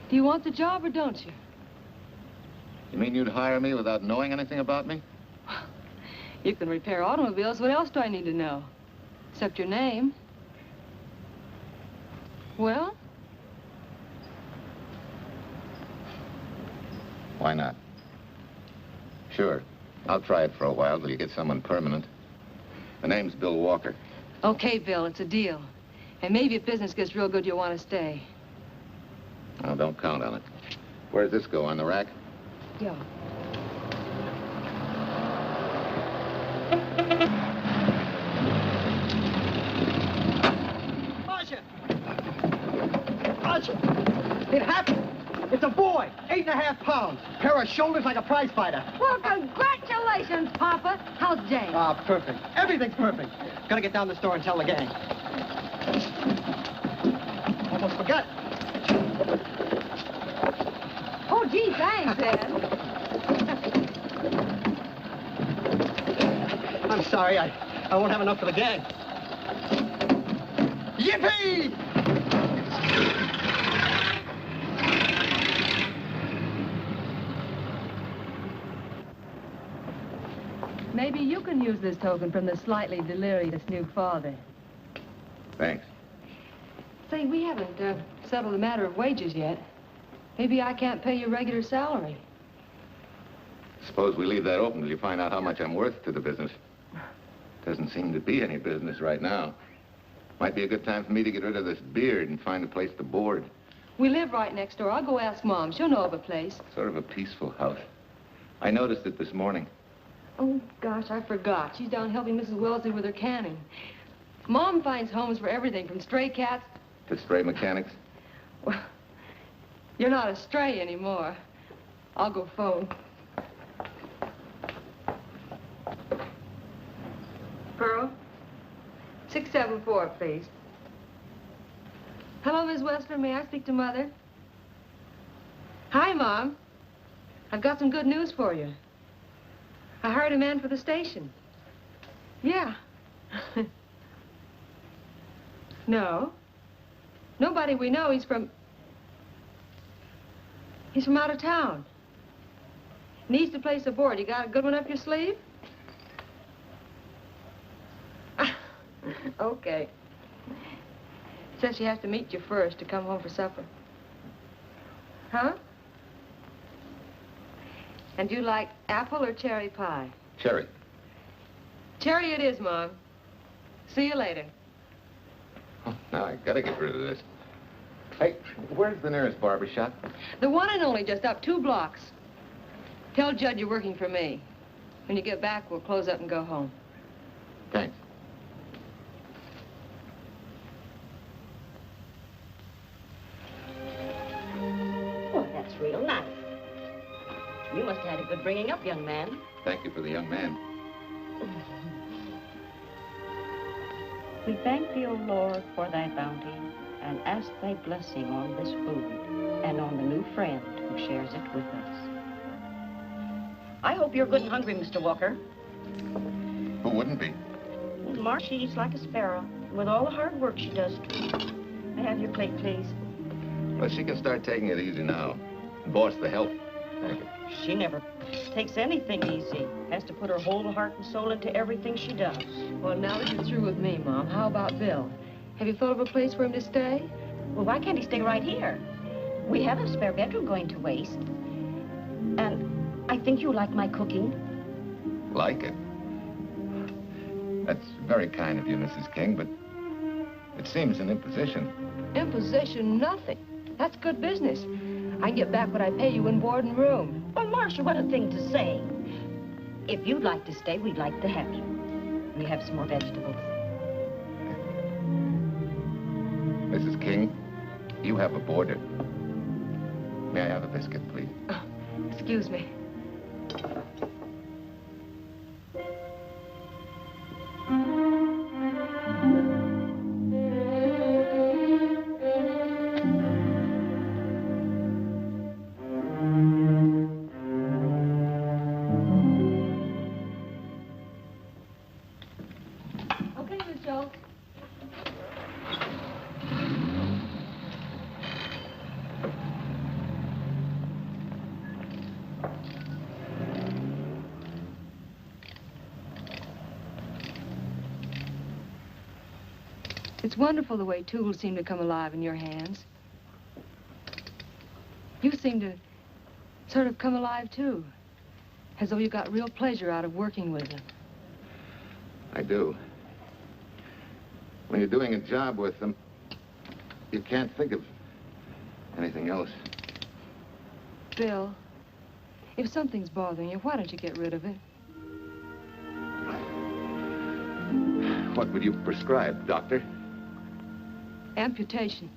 Do you want the job or don't you? You mean you'd hire me without knowing anything about me? You can repair automobiles. What else do I need to know? Except your name. Well? Why not? Sure. I'll try it for a while till you get someone permanent. The name's Bill Walker. Okay, Bill, it's a deal. And maybe if business gets real good, you'll want to stay. Oh, don't count on it. Where does this go, on the rack? Yeah. Archer! Archer! It happened! It's a boy, 8.5 pounds. Pair of shoulders like a prize fighter. Well, congratulations, Papa. How's Jane? Ah, perfect. Everything's perfect. Gotta get down to the store and tell the gang. Almost forgot. Oh, gee, thanks, Dad. I'm sorry, I won't have enough for the gang. Yippee! Maybe you can use this token from the slightly delirious new father. Thanks. Say, we haven't settled the matter of wages yet. Maybe I can't pay your regular salary. Suppose we leave that open till you find out how much I'm worth to the business. Doesn't seem to be any business right now. Might be a good time for me to get rid of this beard and find a place to board. We live right next door. I'll go ask Mom. She'll know of a place. Sort of a peaceful house. I noticed it this morning. Oh, gosh, I forgot. She's down helping Mrs. Wellesley with her canning. Mom finds homes for everything from stray cats... To stray mechanics? Well, you're not a stray anymore. I'll go phone. Pearl? 674, please. Hello, Miss Westler. May I speak to Mother? Hi, Mom. I've got some good news for you. I hired a man for the station. Yeah. No. Nobody we know. He's from out of town. Needs to place a board. You got a good one up your sleeve? Okay. Says she has to meet you first to come home for supper. Huh? And you like apple or cherry pie? Cherry. Cherry it is, Mom. See you later. Oh, now I gotta get rid of this. Hey, where's the nearest barber shop? The one and only, just up 2 blocks. Tell Judd you're working for me. When you get back, we'll close up and go home. Thanks. Oh, that's real nice. You must have had a good bringing up, young man. Thank you for the young man. We thank thee, O Lord, for thy bounty, and ask thy blessing on this food and on the new friend who shares it with us. I hope you're good and hungry, Mr. Walker. Who wouldn't be? Marsh, she eats like a sparrow, with all the hard work she does. May I have your plate, please? Well, she can start taking it easy now. Boss, the help. Thank you. She never takes anything easy. Has to put her whole heart and soul into everything she does. Well, now that you're through with me, Mom, how about Bill? Have you thought of a place for him to stay? Well, why can't he stay right here? We have a spare bedroom going to waste. And I think you like my cooking. Like it? That's very kind of you, Mrs. King, but it seems an imposition. Imposition, nothing. That's good business. I can get back what I pay you in board and room. Well, Marcia, what a thing to say. If you'd like to stay, we'd like to have you. We have some more vegetables. Mrs. King, you have a boarder. May I have a biscuit, please? Oh, excuse me. It's wonderful the way tools seem to come alive in your hands. You seem to sort of come alive, too. As though you got real pleasure out of working with them. I do. When you're doing a job with them, you can't think of anything else. Bill, if something's bothering you, why don't you get rid of it? What would you prescribe, doctor? Amputation.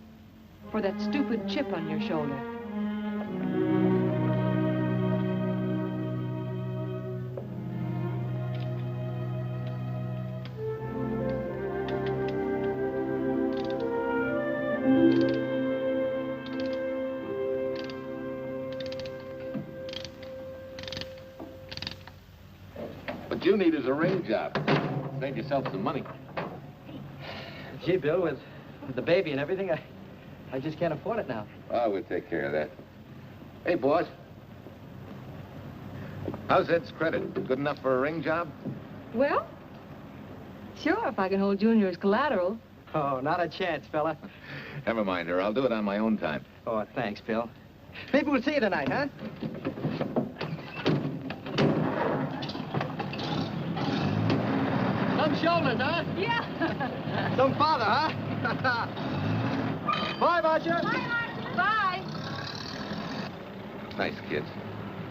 For that stupid chip on your shoulder. What you need is a ring job. Save yourself some money. Gee, Bill, with the baby and everything, I just can't afford it now. Oh, we'll take care of that. Hey, boss. How's Ed's credit? Good enough for a ring job? Well, sure, if I can hold Junior as collateral. Oh, not a chance, fella. Never mind her. I'll do it on my own time. Oh, thanks, Bill. Maybe we'll see you tonight, huh? Some shoulders, huh? Yeah. Some father, huh? Bye, Marcia. Bye, Marcia. Bye. Nice kids.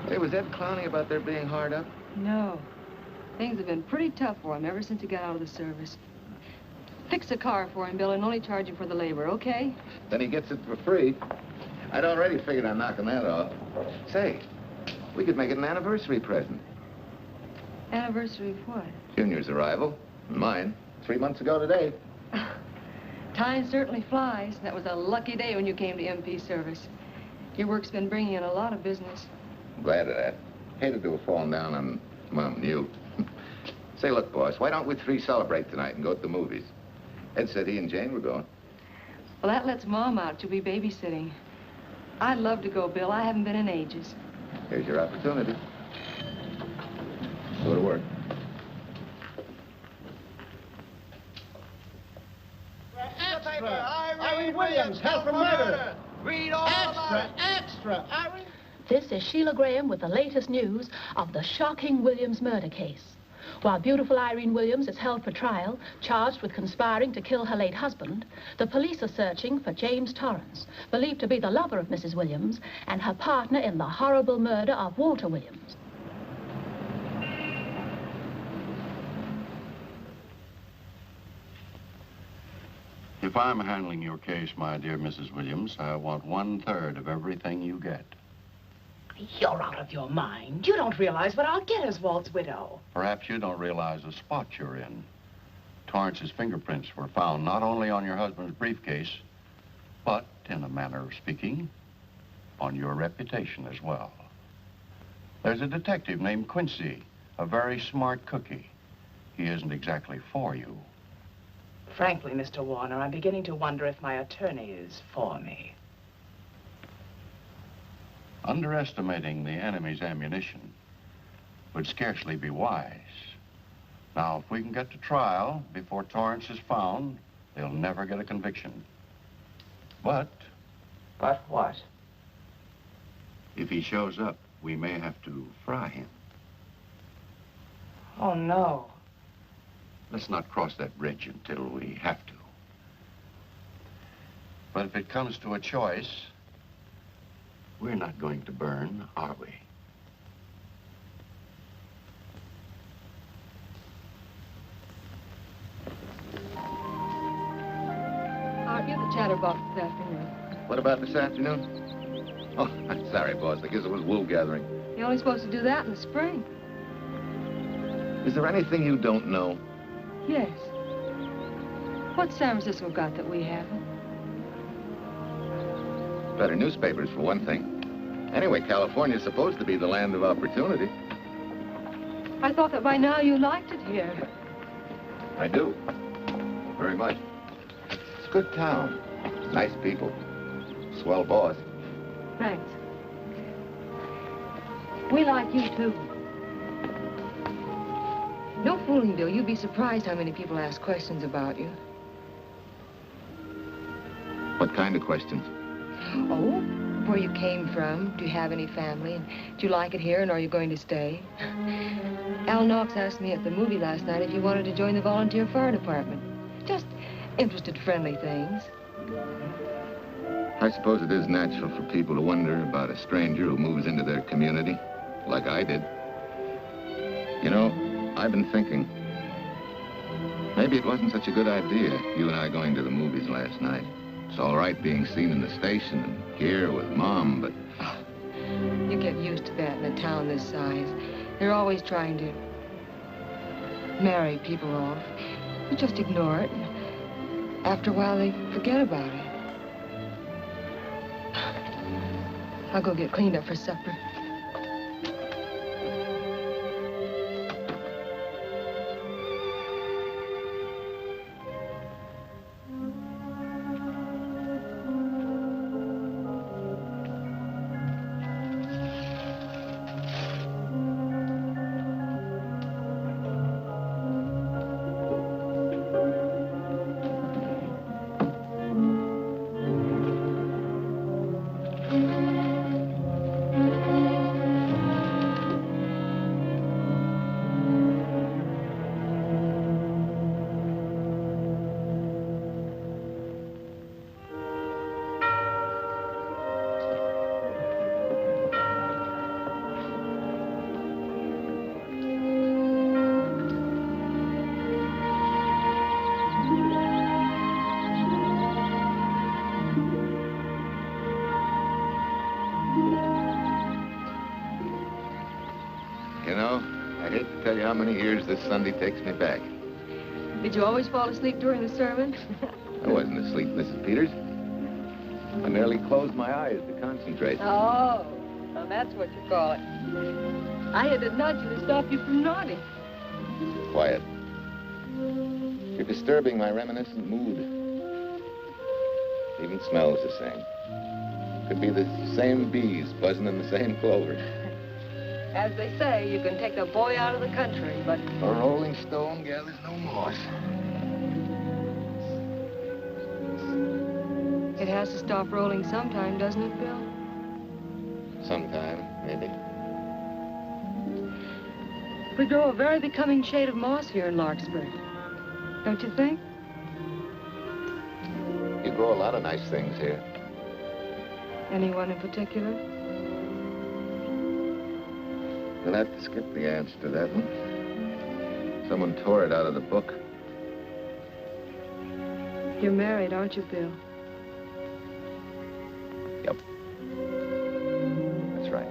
Hey, was Ed clowning about their being hard up? No. Things have been pretty tough for him ever since he got out of the service. Fix a car for him, Bill, and only charge him for the labor, okay? Then he gets it for free. I'd already figured on knocking that off. Say, we could make it an anniversary present. Anniversary of what? Junior's arrival, and mine, 3 months ago today. Time certainly flies. That was a lucky day when you came to MP service. Your work's been bringing in a lot of business. I'm glad of that. Hated to have fallen down on Mom and you. Say, look, boss, why don't we three celebrate tonight and go to the movies? Ed said he and Jane were going. Well, that lets Mom out. She'll be babysitting. I'd love to go, Bill. I haven't been in ages. Here's your opportunity. Go to work. Extra! Irene Williams, held for murder! Read all about it! Extra! Irene... This is Sheila Graham with the latest news of the shocking Williams murder case. While beautiful Irene Williams is held for trial, charged with conspiring to kill her late husband, the police are searching for James Torrance, believed to be the lover of Mrs. Williams and her partner in the horrible murder of Walter Williams. If I'm handling your case, my dear Mrs. Williams, I want 1/3 of everything you get. You're out of your mind. You don't realize what I'll get as Walt's widow. Perhaps you don't realize the spot you're in. Torrance's fingerprints were found not only on your husband's briefcase, But, in a manner of speaking, on your reputation as well. There's a detective named Quincy, a very smart cookie. He isn't exactly for you. Frankly, Mr. Warner, I'm beginning to wonder if my attorney is for me. Underestimating the enemy's ammunition would scarcely be wise. Now, if we can get to trial before Torrance is found, they'll never get a conviction. But... But what? If he shows up, we may have to fry him. Oh, no. Let's not cross that bridge until we have to. But if it comes to a choice, we're not going to burn, are we? Aren't you the chatterbox this afternoon? What about this afternoon? Oh, I'm sorry, boss. I guess it was wool gathering. You're only supposed to do that in the spring. Is there anything you don't know? Yes. What's San Francisco got that we haven't? Better newspapers, for one thing. Anyway, California's supposed to be the land of opportunity. I thought that by now you liked it here. I do. Very much. It's a good town. Nice people. Swell boss. Thanks. We like you, too. No fooling, Bill. You'd be surprised how many people ask questions about you. What kind of questions? Oh, where you came from, do you have any family, and do you like it here, and are you going to stay? Al Knox asked me at the movie last night if you wanted to join the volunteer fire department. Just interested, friendly things. I suppose it is natural for people to wonder about a stranger who moves into their community, like I did. You know, I've been thinking, maybe it wasn't such a good idea, you and I going to the movies last night. It's all right being seen in the station and here with Mom, but... Oh, you get used to that in a town this size. They're always trying to marry people off. You just ignore it, and after a while they forget about it. I'll go get cleaned up for supper. How many years this Sunday takes me back. Did you always fall asleep during the sermon? I wasn't asleep, Mrs. Peters. I merely closed my eyes to concentrate. Oh, well, that's what you call it. I had to nudge you to stop you from nodding. Quiet. You're disturbing my reminiscent mood. Even smells the same. Could be the same bees buzzing in the same clover. As they say, you can take the boy out of the country, but... A rolling stone gathers no moss. It has to stop rolling sometime, doesn't it, Bill? Sometime, maybe. We grow a very becoming shade of moss here in Larkspur. Don't you think? You grow a lot of nice things here. Anyone in particular? You'll have to skip the answer to that one. Someone tore it out of the book. You're married, aren't you, Bill? Yep. That's right.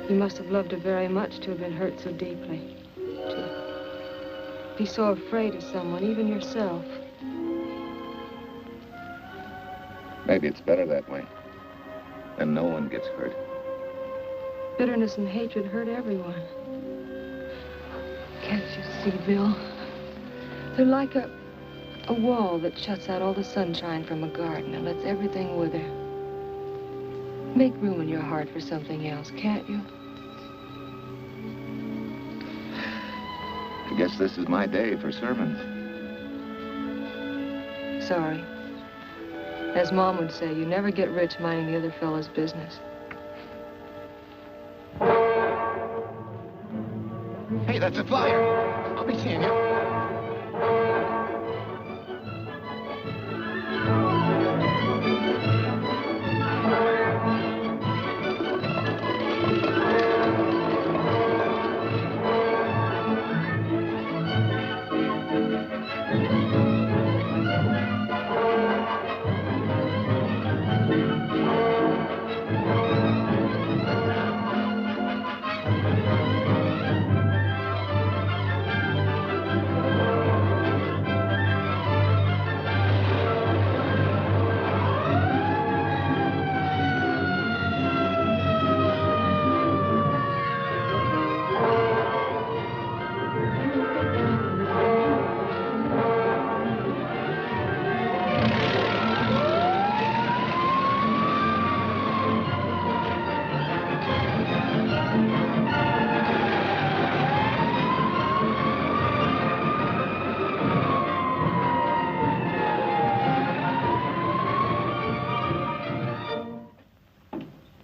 You must have loved her very much to have been hurt so deeply. To be so afraid of someone, even yourself. Maybe it's better that way. Then no one gets hurt. Bitterness and hatred hurt everyone. Can't you see, Bill? They're like a wall that shuts out all the sunshine from a garden and lets everything wither. Make room in your heart for something else, can't you? I guess this is my day for sermons. Sorry. As Mom would say, you never get rich minding the other fellow's business. Hey, that's a fire. I'll be seeing you.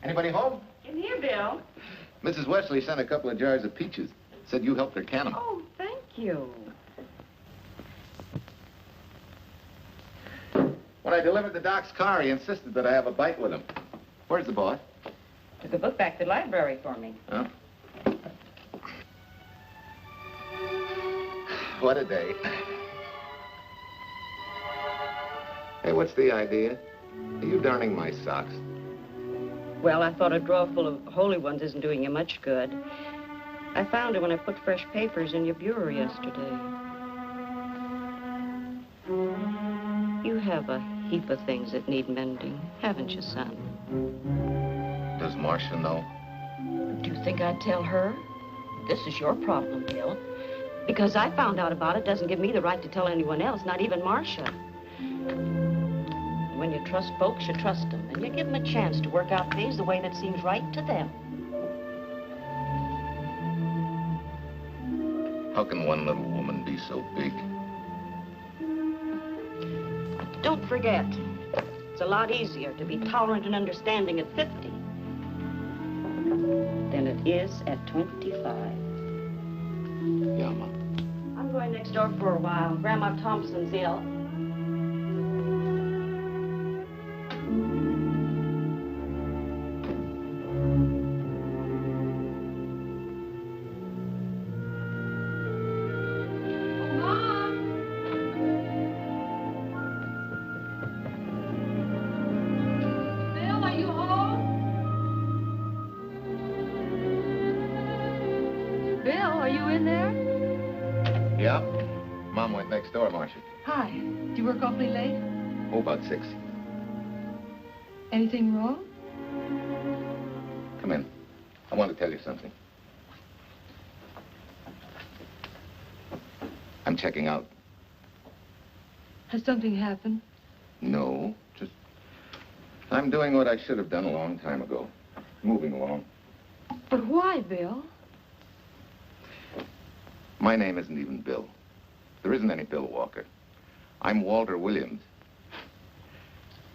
Anybody home? In here, Bill. Mrs. Wesley sent a couple of jars of peaches. Said you helped her can them. Oh, thank you. When I delivered the doc's car, he insisted that I have a bite with him. Where's the boss? Took a book back to the library for me. Huh? What a day. Hey, what's the idea? Are you darning my socks? Well, I thought a drawer full of holy ones isn't doing you much good. I found it when I put fresh papers in your bureau yesterday. You have a heap of things that need mending, haven't you, son? Does Marcia know? Do you think I'd tell her? This is your problem, Bill. Because I found out about it doesn't give me the right to tell anyone else, not even Marcia. When you trust folks, you trust them, and you give them a chance to work out things the way that seems right to them. How can one little woman be so big? Don't forget, it's a lot easier to be tolerant and understanding at 50 than it is at 25. Yeah, Mom. I'm going next door for a while. Grandma Thompson's ill. Next door, Marcia. Hi. Do you work awfully late? Oh, about 6. Anything wrong? Come in. I want to tell you something. I'm checking out. Has something happened? No, just... I'm doing what I should have done a long time ago. Moving along. But why, Bill? My name isn't even Bill. There isn't any Bill Walker. I'm Walter Williams.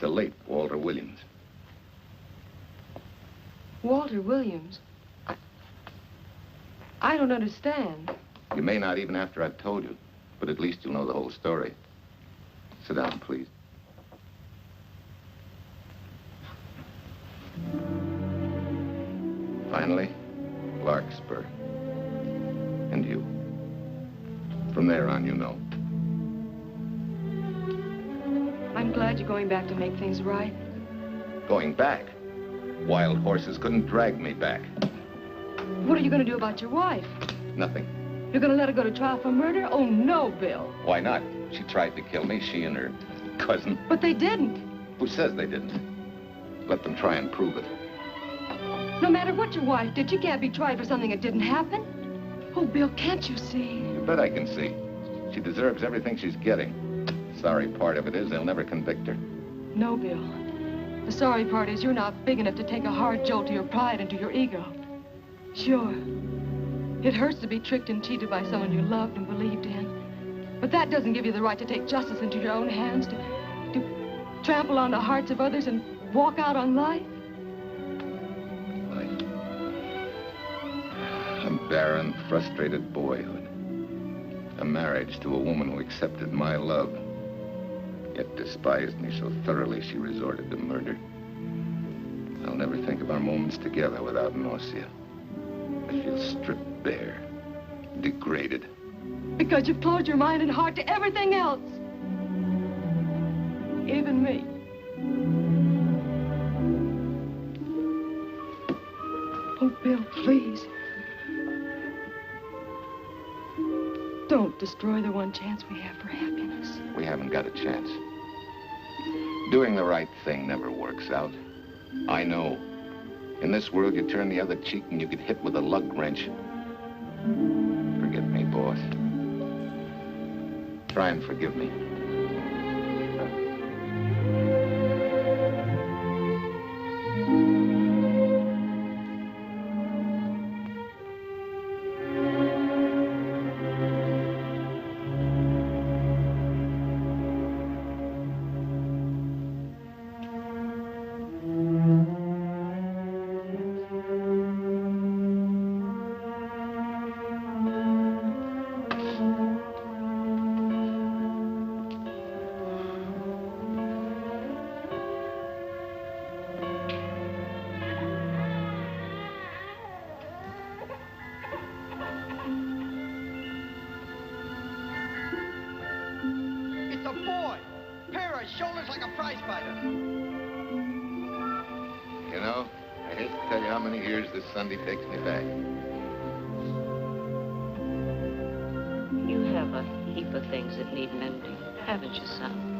The late Walter Williams. Walter Williams? I don't understand. You may not even after I've told you, but at least you'll know the whole story. Sit down, please. Finally, Larkspur. And you. From there on, you know. I'm glad you're going back to make things right. Going back? Wild horses couldn't drag me back. What are you going to do about your wife? Nothing. You're going to let her go to trial for murder? Oh, no, Bill. Why not? She tried to kill me, she and her cousin. But they didn't. Who says they didn't? Let them try and prove it. No matter what your wife did, you can't be tried for something that didn't happen. Oh, Bill, can't you see? You bet I can see. She deserves everything she's getting. Sorry part of it is they'll never convict her. No, Bill. The sorry part is you're not big enough to take a hard jolt to your pride and to your ego. Sure. It hurts to be tricked and cheated by someone you loved and believed in. But that doesn't give you the right to take justice into your own hands, to trample on the hearts of others and walk out on life. A barren, frustrated boyhood. A marriage to a woman who accepted my love, yet despised me so thoroughly she resorted to murder. I'll never think of our moments together without nausea. I feel stripped bare, degraded. Because you've closed your mind and heart to everything else. Even me. Oh, Bill, please. Don't destroy the one chance we have for happiness. We haven't got a chance. Doing the right thing never works out. I know. In this world, you turn the other cheek and you get hit with a lug wrench. Forget me, boss. Try and forgive me. Shoulders like a prize fighter. You know, I hate to tell you how many years this Sunday takes me back. You have a heap of things that need mending, haven't you, son?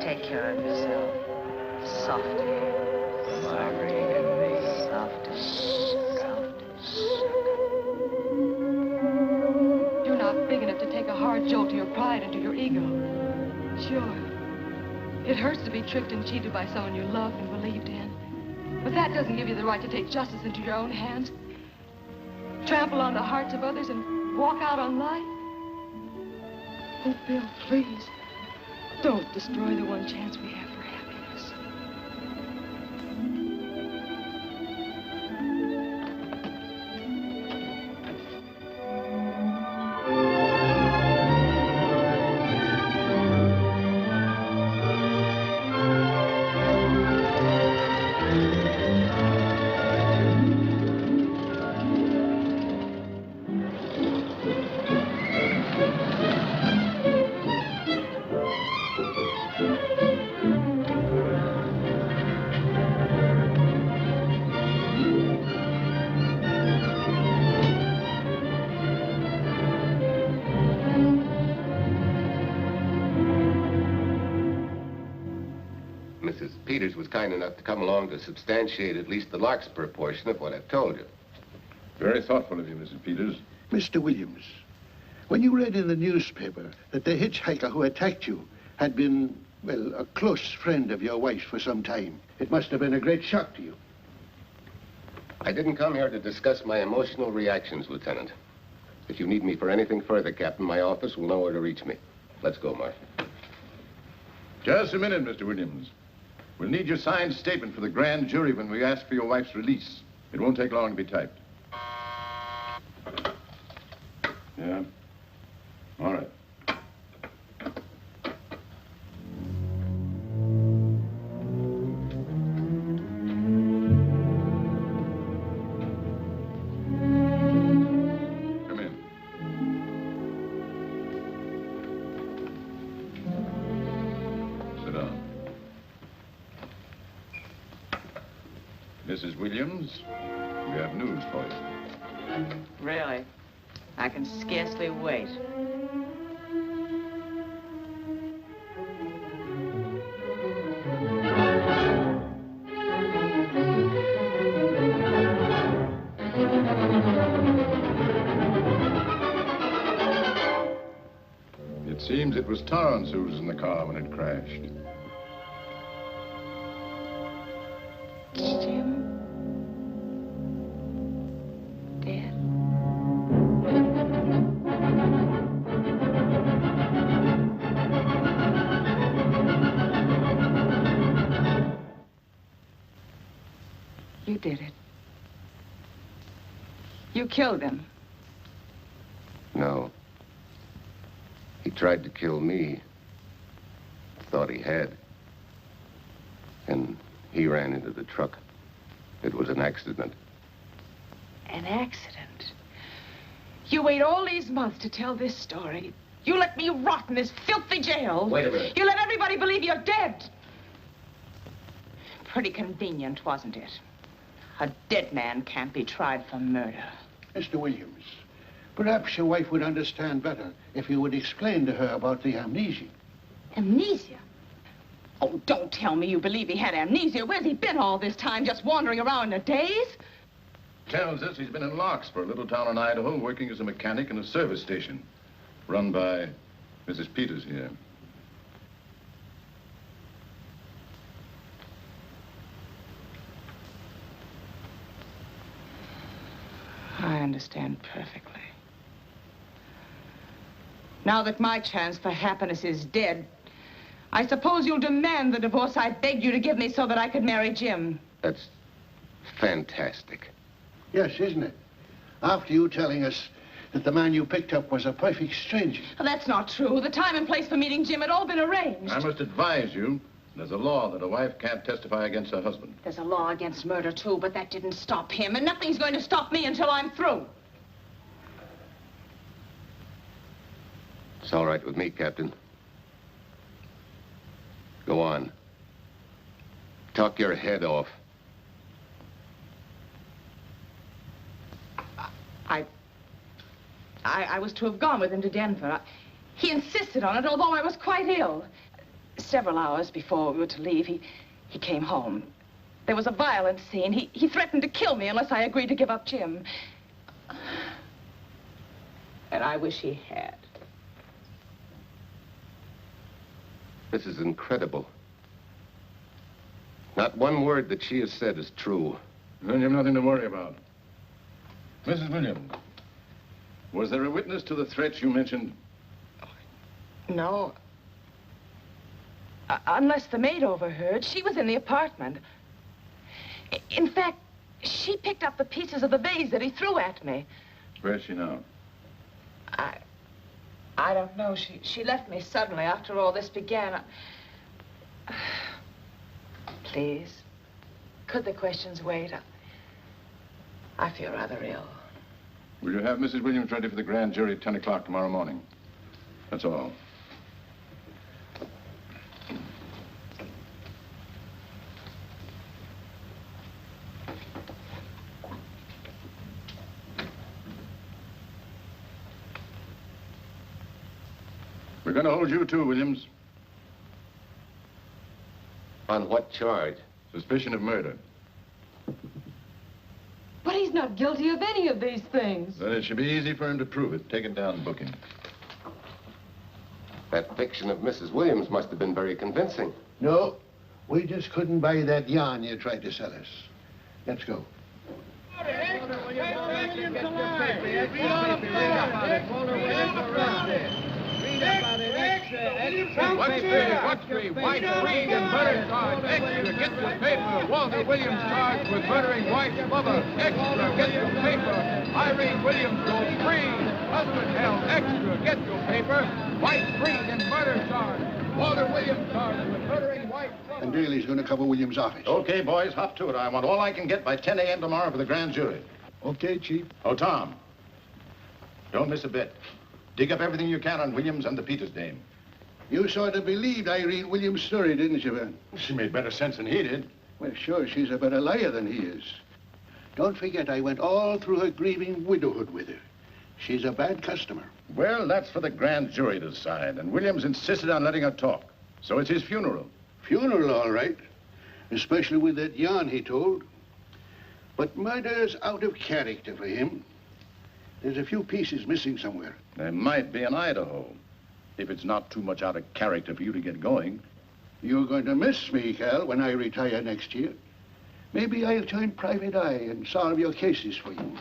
Take care of yourself. Softly. You're not big enough to take a hard jolt to your pride and to your ego. Sure. It hurts to be tricked and cheated by someone you loved and believed in. But that doesn't give you the right to take justice into your own hands, trample on the hearts of others, and walk out on life. Oh, Bill, please. Don't destroy the one chance we have for happiness. Mrs. Peters was kind enough to come along to substantiate at least the Larkspur portion of what I've told you. Very thoughtful of you, Mrs. Peters. Mr. Williams, when you read in the newspaper that the hitchhiker who attacked you had been, well, a close friend of your wife's for some time, it must have been a great shock to you. I didn't come here to discuss my emotional reactions, Lieutenant. If you need me for anything further, Captain, my office will know where to reach me. Let's go, Mark. Just a minute, Mr. Williams. We'll need your signed statement for the grand jury when we ask for your wife's release. It won't take long to be typed. Yeah? All right. Come in. Sit down. Mrs. Williams, we have news for you. Really? I can scarcely wait. It seems it was Torrance who was in the car when it crashed. Jim? Dead? You did it. You killed him. No. He tried to kill me. Thought he had. And he ran into the truck. It was an accident. An accident? You wait all these months to tell this story. You let me rot in this filthy jail. Wait a minute. You let everybody believe you're dead. Pretty convenient, wasn't it? A dead man can't be tried for murder. Mr. Williams, perhaps your wife would understand better if you would explain to her about the amnesia. Amnesia? Oh, don't tell me you believe he had amnesia. Where's he been all this time, just wandering around in a daze? Tells us he's been in Larkspur, a little town in Idaho, working as a mechanic in a service station, run by Mrs. Peters here. I understand perfectly. Now that my chance for happiness is dead, I suppose you'll demand the divorce I begged you to give me so that I could marry Jim. That's fantastic. Yes, isn't it? After you telling us that the man you picked up was a perfect stranger. Well, that's not true. The time and place for meeting Jim had all been arranged. I must advise you, there's a law that a wife can't testify against her husband. There's a law against murder, too, but that didn't stop him, and nothing's going to stop me until I'm through. It's all right with me, Captain. Go on. Talk your head off. I was to have gone with him to Denver. He insisted on it, although I was quite ill. Several hours before we were to leave, he came home. There was a violent scene. He threatened to kill me unless I agreed to give up Jim. And I wish he had. This is incredible. Not one word that she has said is true. Then you have nothing to worry about. Mrs. Williams, was there a witness to the threats you mentioned? No. Unless the maid overheard. She was in the apartment. In fact, she picked up the pieces of the vase that he threw at me. Where's she now? I don't know. She left me suddenly after all this began. Please, could the questions wait? I feel rather ill. Will you have Mrs. Williams ready for the grand jury at 10 o'clock tomorrow morning? That's all. We're going to hold you too, Williams. On what charge? Suspicion of murder. But he's not guilty of any of these things. Then it should be easy for him to prove it. Take it down and book him. That fiction of Mrs. Williams must have been very convincing. No, we just couldn't buy that yarn you tried to sell us. Let's go. What's the White Reed and murder charge? Extra, get your paper. Walter Williams charged with murdering White's lover. Extra, get your paper. Irene Williams goes free. Husband held. Extra, get your paper. White Reed and murder charge. Walter Williams charged with murdering White's lover. And Daly's going to cover Williams' office. Okay, boys, hop to it. I want all I can get by 10 a.m. tomorrow for the grand jury. Okay, Chief. Oh, Tom, don't miss a bit. Dig up everything you can on Williams and the Peters dame. You sort of believed Irene Williams' story, didn't you, Ben? She made better sense than he did. Well, sure, she's a better liar than he is. Don't forget, I went all through her grieving widowhood with her. She's a bad customer. Well, that's for the grand jury to decide, and Williams insisted on letting her talk. So it's his funeral. Funeral, all right. Especially with that yarn he told. But murder's out of character for him. There's a few pieces missing somewhere. There might be in Idaho, if it's not too much out of character for you to get going. You're going to miss me, Cal, when I retire next year. Maybe I'll join Private Eye and solve your cases for you.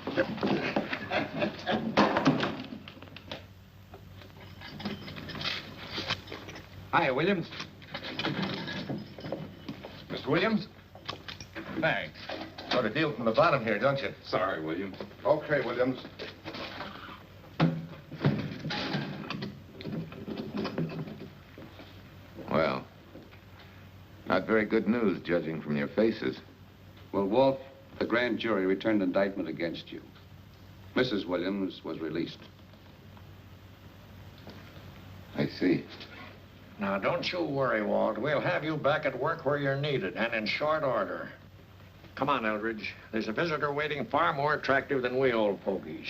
Hi, Williams. Mr. Williams? Thanks. Got a deal from the bottom here, don't you? Sorry, Williams. Okay, Williams. Well, not very good news, judging from your faces. Well, Walt, the grand jury returned indictment against you. Mrs. Williams was released. I see. Now, don't you worry, Walt. We'll have you back at work where you're needed, and in short order. Come on, Eldridge. There's a visitor waiting far more attractive than we old fogies.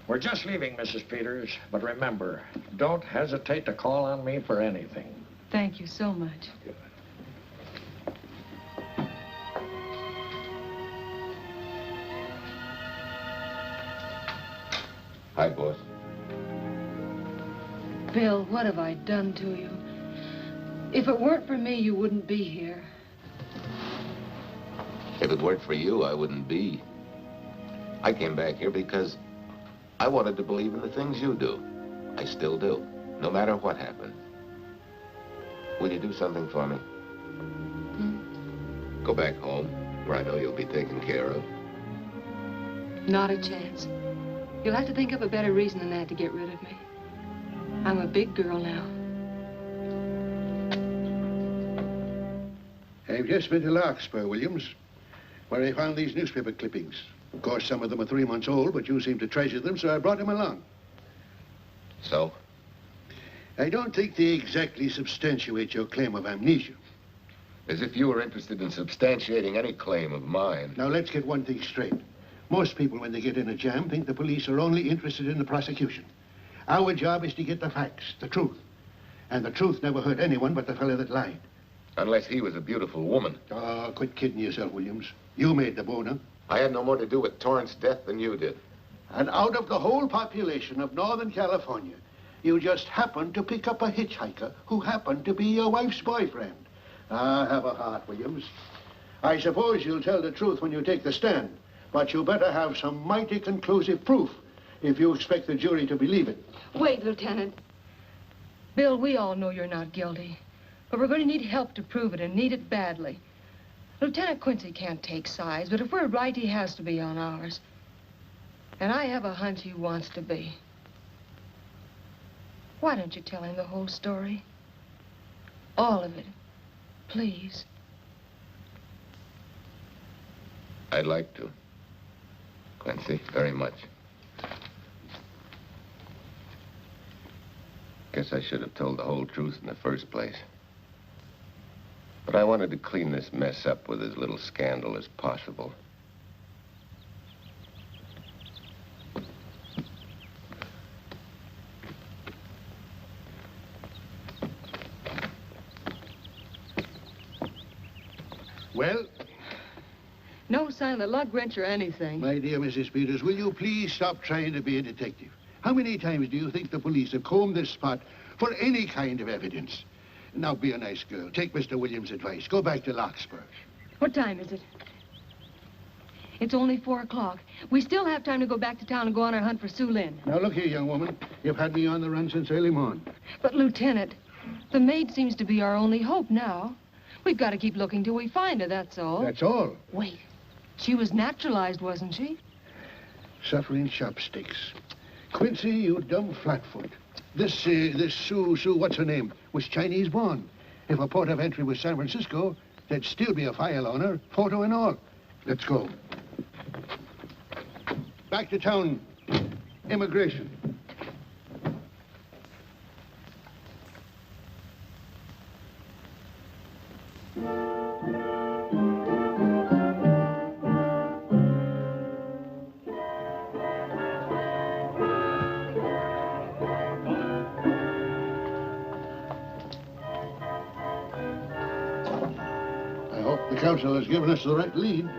We're just leaving, Mrs. Peters, but remember, don't hesitate to call on me for anything. Thank you so much. Hi, boss. Bill, what have I done to you? If it weren't for me, you wouldn't be here. If it weren't for you, I wouldn't be. I came back here because I wanted to believe in the things you do. I still do, no matter what happened. Will you do something for me? Go back home, where I know you'll be taken care of. Not a chance. You'll have to think up a better reason than that to get rid of me. I'm a big girl now. I've just been to Larkspur, Williams, where I found these newspaper clippings. Of course, some of them are 3 months old, but you seem to treasure them, so I brought them along. So? I don't think they exactly substantiate your claim of amnesia. As if you were interested in substantiating any claim of mine. Now, let's get one thing straight. Most people, when they get in a jam, think the police are only interested in the prosecution. Our job is to get the facts, the truth. And the truth never hurt anyone but the fellow that lied. Unless he was a beautiful woman. Oh, quit kidding yourself, Williams. You made the boner. I had no more to do with Torrance's death than you did. And out of the whole population of Northern California, you just happened to pick up a hitchhiker who happened to be your wife's boyfriend. Ah, have a heart, Williams. I suppose you'll tell the truth when you take the stand, but you better have some mighty conclusive proof if you expect the jury to believe it. Wait, Lieutenant. Bill, we all know you're not guilty, but we're going to need help to prove it, and need it badly. Lieutenant Quincy can't take sides, but if we're right, he has to be on ours. And I have a hunch he wants to be. Why don't you tell him the whole story? All of it. Please. I'd like to, Quincy, very much. Guess I should have told the whole truth in the first place. But I wanted to clean this mess up with as little scandal as possible. Well? No sign of the lug wrench or anything. My dear Mrs. Peters, will you please stop trying to be a detective? How many times do you think the police have combed this spot for any kind of evidence? Now, be a nice girl. Take Mr. Williams' advice. Go back to Larkspur. What time is it? It's only 4 o'clock. We still have time to go back to town and go on our hunt for Sue Lynn. Now, look here, young woman. You've had me on the run since early morning. But, Lieutenant, the maid seems to be our only hope now. We've got to keep looking till we find her, that's all. That's all? Wait. She was naturalized, wasn't she? Suffering chopsticks. Quincy, you dumb flatfoot. This Sue, what's her name, was Chinese born. If a port of entry was San Francisco, there'd still be a file on her, photo and all. Let's go. Back to town. Immigration. The council has given us the right lead.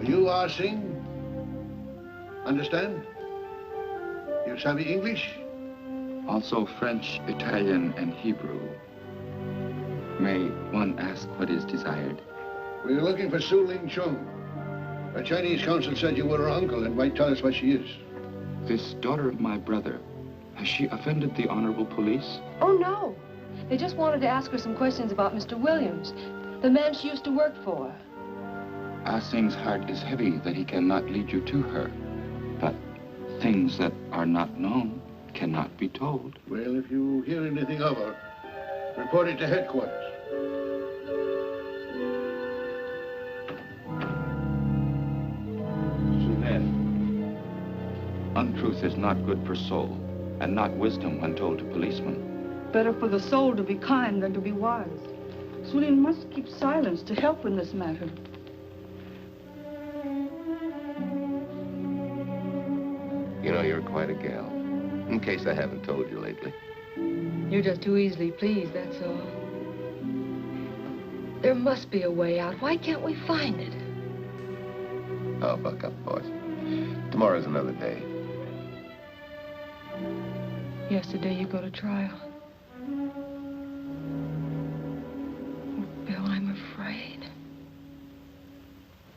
You are Singh? Understand? You savvy English? Also French, Italian, and Hebrew. May one ask what is desired? We're looking for Su Ling Chung. The Chinese consul said you were her uncle and might tell us what she is. This daughter of my brother, has she offended the honorable police? Oh, no. They just wanted to ask her some questions about Mr. Williams, the man she used to work for. Ah Singh's heart is heavy that he cannot lead you to her. But things that are not known cannot be told. Well, if you hear anything of her, report it to headquarters. Untruth is not good for soul, and not wisdom when told to policemen. Better for the soul to be kind than to be wise. Su Ling must keep silence to help in this matter. You know, you're quite a gal. In case I haven't told you lately. You're just too easily pleased, that's all. There must be a way out. Why can't we find it? Oh, buck up, boys. Tomorrow's another day. Yesterday you go to trial. Oh, Bill, I'm afraid.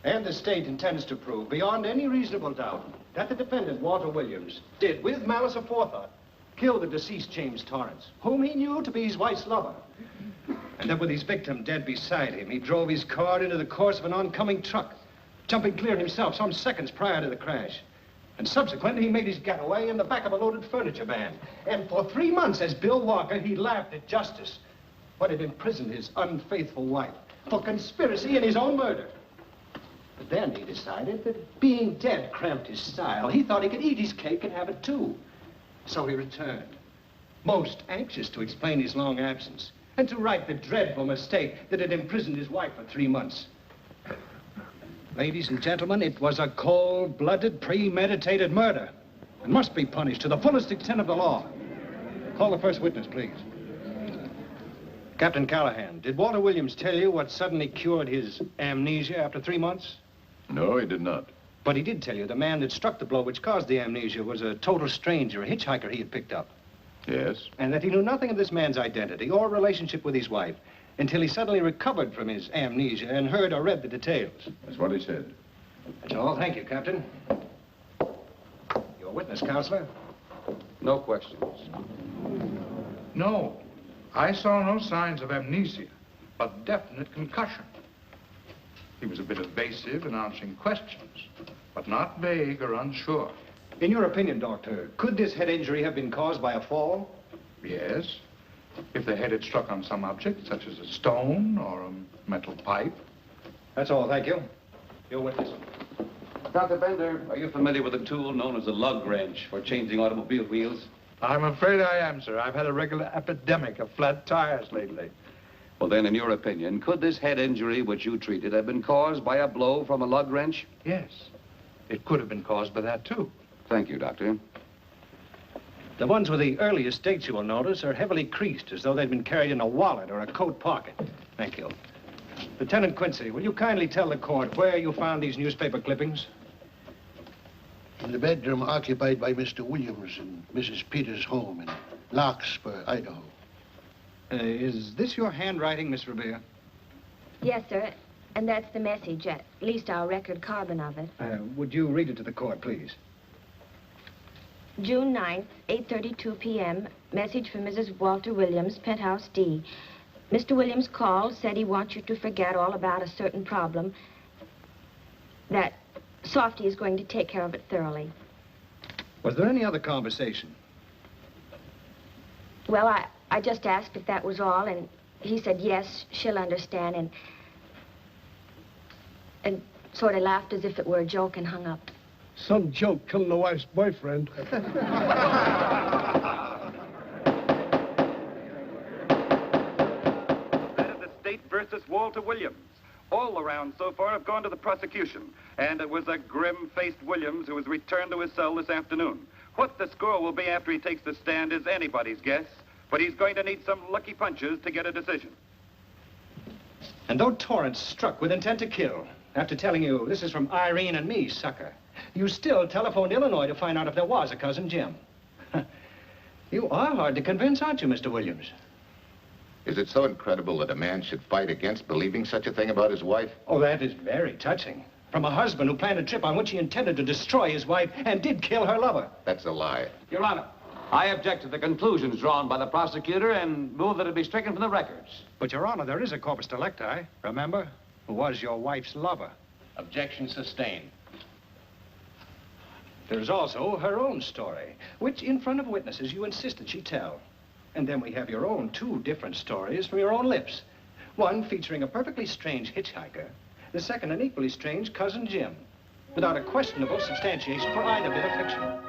And the state intends to prove, beyond any reasonable doubt, that the defendant, Walter Williams, did, with malice aforethought, kill the deceased James Torrance, whom he knew to be his wife's lover. And that with his victim dead beside him, he drove his car into the course of an oncoming truck, jumping clear himself some seconds prior to the crash. And subsequently, he made his getaway in the back of a loaded furniture van. And for 3 months, as Bill Walker, he laughed at justice, but had imprisoned his unfaithful wife for conspiracy in his own murder. But then he decided that being dead cramped his style. He thought he could eat his cake and have it too. So he returned, most anxious to explain his long absence and to right the dreadful mistake that had imprisoned his wife for 3 months. Ladies and gentlemen, it was a cold-blooded, premeditated murder and must be punished to the fullest extent of the law. Call the first witness, please. Captain Callahan, did Walter Williams tell you what suddenly cured his amnesia after 3 months? No, he did not. But he did tell you the man that struck the blow which caused the amnesia was a total stranger, a hitchhiker he had picked up. Yes? And that he knew nothing of this man's identity or relationship with his wife until he suddenly recovered from his amnesia and heard or read the details. That's what he said. That's all. Thank you, Captain. Your witness, Counselor. No questions. No. I saw no signs of amnesia, but definite concussion. He was a bit evasive in answering questions, but not vague or unsure. In your opinion, Doctor, could this head injury have been caused by a fall? Yes. If the head had struck on some object, such as a stone or a metal pipe. That's all, thank you. Your witness. Dr. Bender, are you familiar with a tool known as a lug wrench for changing automobile wheels? I'm afraid I am, sir. I've had a regular epidemic of flat tires lately. Well, then, in your opinion, could this head injury which you treated have been caused by a blow from a lug wrench? Yes. It could have been caused by that, too. Thank you, Doctor. The ones with the earliest dates, you will notice, are heavily creased, as though they'd been carried in a wallet or a coat pocket. Thank you. Lieutenant Quincy, will you kindly tell the court where you found these newspaper clippings? In the bedroom occupied by Mr. Williams in Mrs. Peters' home in Larkspur, Idaho. Is this your handwriting, Miss Revere? Yes, sir. And that's the message, at least our record carbon of it. Would you read it to the court, please? June 9th, 8:32 p.m. Message from Mrs. Walter Williams, Penthouse D. Mr. Williams called, said he wants you to forget all about a certain problem, that Softy is going to take care of it thoroughly. Was there any other conversation? Well, I just asked if that was all, and he said, yes, she'll understand, and sort of laughed as if it were a joke and hung up. Some joke killing the wife's boyfriend. Head of the state versus Walter Williams. All the rounds so far have gone to the prosecution. And it was a grim-faced Williams who was returned to his cell this afternoon. What the score will be after he takes the stand is anybody's guess, but he's going to need some lucky punches to get a decision. And though Torrance struck with intent to kill, after telling you this is from Irene and me, sucker, you still telephoned Illinois to find out if there was a Cousin Jim. You are hard to convince, aren't you, Mr. Williams? Is it so incredible that a man should fight against believing such a thing about his wife? Oh, that is very touching. From a husband who planned a trip on which he intended to destroy his wife and did kill her lover. That's a lie. Your Honor, I object to the conclusions drawn by the prosecutor and move that it be stricken from the records. But, Your Honor, there is a corpus delicti, remember? Who was your wife's lover. Objection sustained. There's also her own story, which in front of witnesses you insisted she tell. And then we have your own two different stories from your own lips. One featuring a perfectly strange hitchhiker, the second an equally strange Cousin Jim, without a questionable substantiation for either bit of fiction.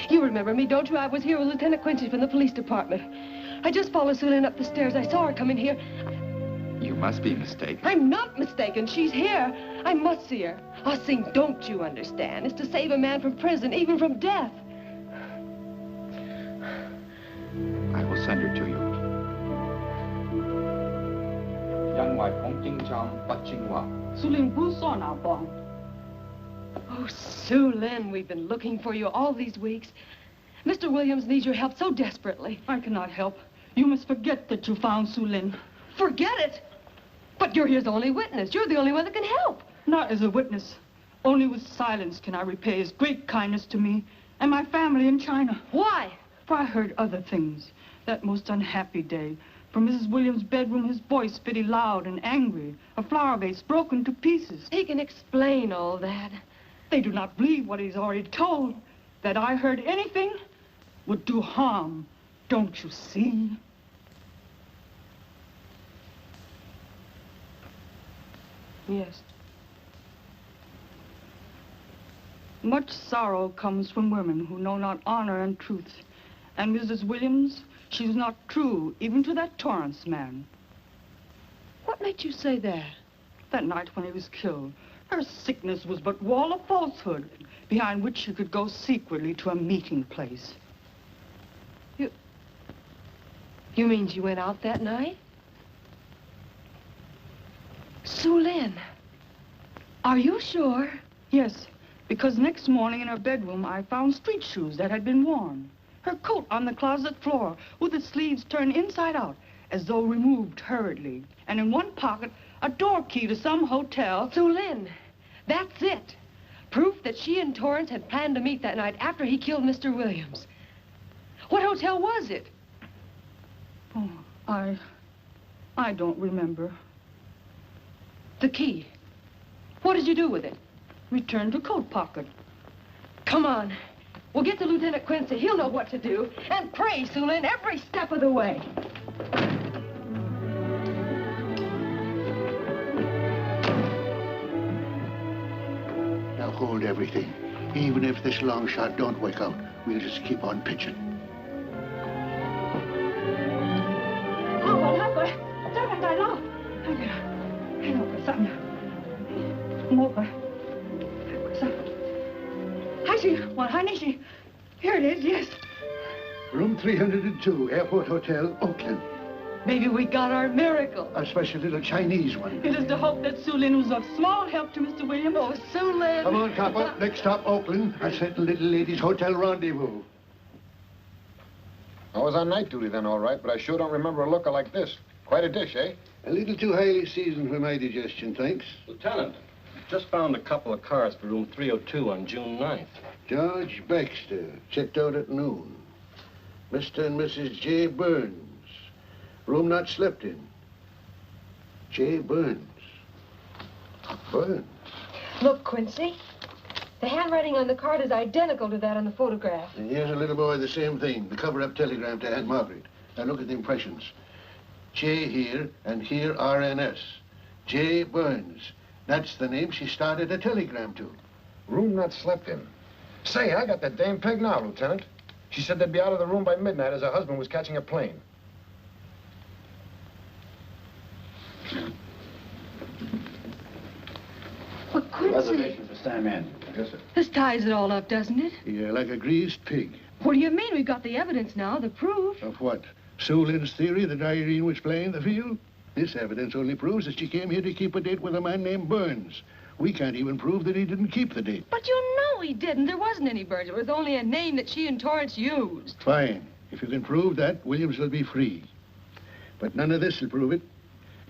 You remember me, don't you? I was here with Lieutenant Quincy from the police department. I just followed Sulin up the stairs. I saw her coming here. You must be mistaken. I'm not mistaken. She's here. I must see her. Ah, Sing, don't you understand? It's to save a man from prison, even from death. I will send her to you. 因為講經常不正話。 Oh, Sulin, we've been looking for you all these weeks. Mr. Williams needs your help so desperately. I cannot help. You must forget that you found Sulin. Forget it? But you're his only witness. You're the only one that can help. Not as a witness. Only with silence can I repay his great kindness to me and my family in China. Why? For I heard other things. That most unhappy day. From Mrs. Williams' bedroom, his voice very loud and angry. A flower vase broken to pieces. He can explain all that. They do not believe what he's already told. That I heard anything would do harm. Don't you see? Yes. Much sorrow comes from women who know not honor and truth. And Mrs. Williams, she was not true, even to that Torrance man. What made you say that? That night when he was killed. Her sickness was but wall of falsehood, behind which she could go secretly to a meeting place. You mean she went out that night? Sulin, are you sure? Yes, because next morning in her bedroom I found street shoes that had been worn. Her coat on the closet floor with the sleeves turned inside out, as though removed hurriedly. And in one pocket, a door key to some hotel. Sue Lynn, that's it. Proof that she and Torrance had planned to meet that night after he killed Mr. Williams. What hotel was it? Oh, I don't remember. The key. What did you do with it? Returned to coat pocket. Come on. We'll get to Lieutenant Quincy. He'll know what to do. And pray, Sue Lynn, every step of the way. Now hold everything. Even if this long shot don't work out, we'll just keep on pitching. Here it is, yes. Room 302, Airport Hotel, Oakland. Maybe we got our miracle. A special little Chinese one. It is to hope that Sue Lynn was of small help to Mr. Williams. Oh, Sue Lynn. Come on, Copper. Next stop, Oakland. I set the little lady's hotel rendezvous. I was on night duty then, all right, but I sure don't remember a looker like this. Quite a dish, eh? A little too highly seasoned for my digestion, thanks. Lieutenant, just found a couple of cars for room 302 on June 9th. George Baxter, checked out at noon. Mr. and Mrs. J. Burns. Room not slept in. J. Burns. Burns. Look, Quincy. The handwriting on the card is identical to that on the photograph. And here's a little boy, the same thing. The cover-up telegram to Aunt Margaret. Now look at the impressions. J here, and here RNS. J. Burns. That's the name she started a telegram to. Room not slept in. Say, I got that dame pegged now, Lieutenant. She said they'd be out of the room by midnight as her husband was catching a plane. But Quincy... Reservation for Sam Inn. Yes, sir. This ties it all up, doesn't it? Yeah, like a greased pig. What do you mean? We've got the evidence now, the proof. Of what? Sue Lynn's theory that Irene was playing the field? This evidence only proves that she came here to keep a date with a man named Burns. We can't even prove that he didn't keep the date. But you know he didn't. There wasn't any Burns. It was only a name that she and Torrance used. Fine. If you can prove that, Williams will be free. But none of this will prove it.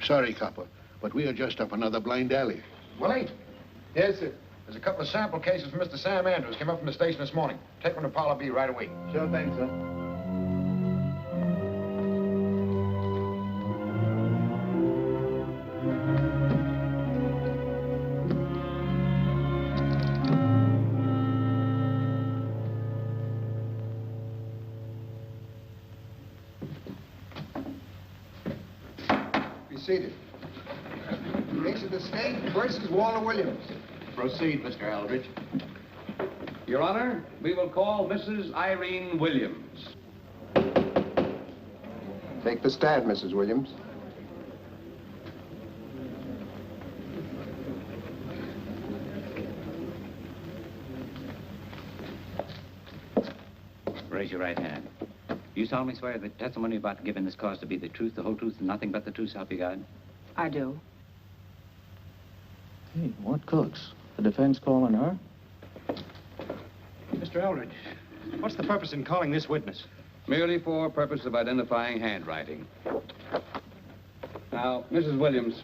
Sorry, Copper, but we are just up another blind alley. Willie? Yes, sir. There's a couple of sample cases from Mr. Sam Andrews. Came up from the station this morning. Take them to Parlor B right away. Sure thing, sir. Be seated. Case of the state versus Walter Williams. Proceed, Mr. Eldridge. Your Honor, we will call Mrs. Irene Williams. Take the stand, Mrs. Williams. Raise your right hand. You solemnly swear that testimony about giving this cause to be the truth, the whole truth, and nothing but the truth, so help you God? I do. Hey, what cooks? The defense calling her? Mr. Eldridge, what's the purpose in calling this witness? Merely for purpose of identifying handwriting. Now, Mrs. Williams,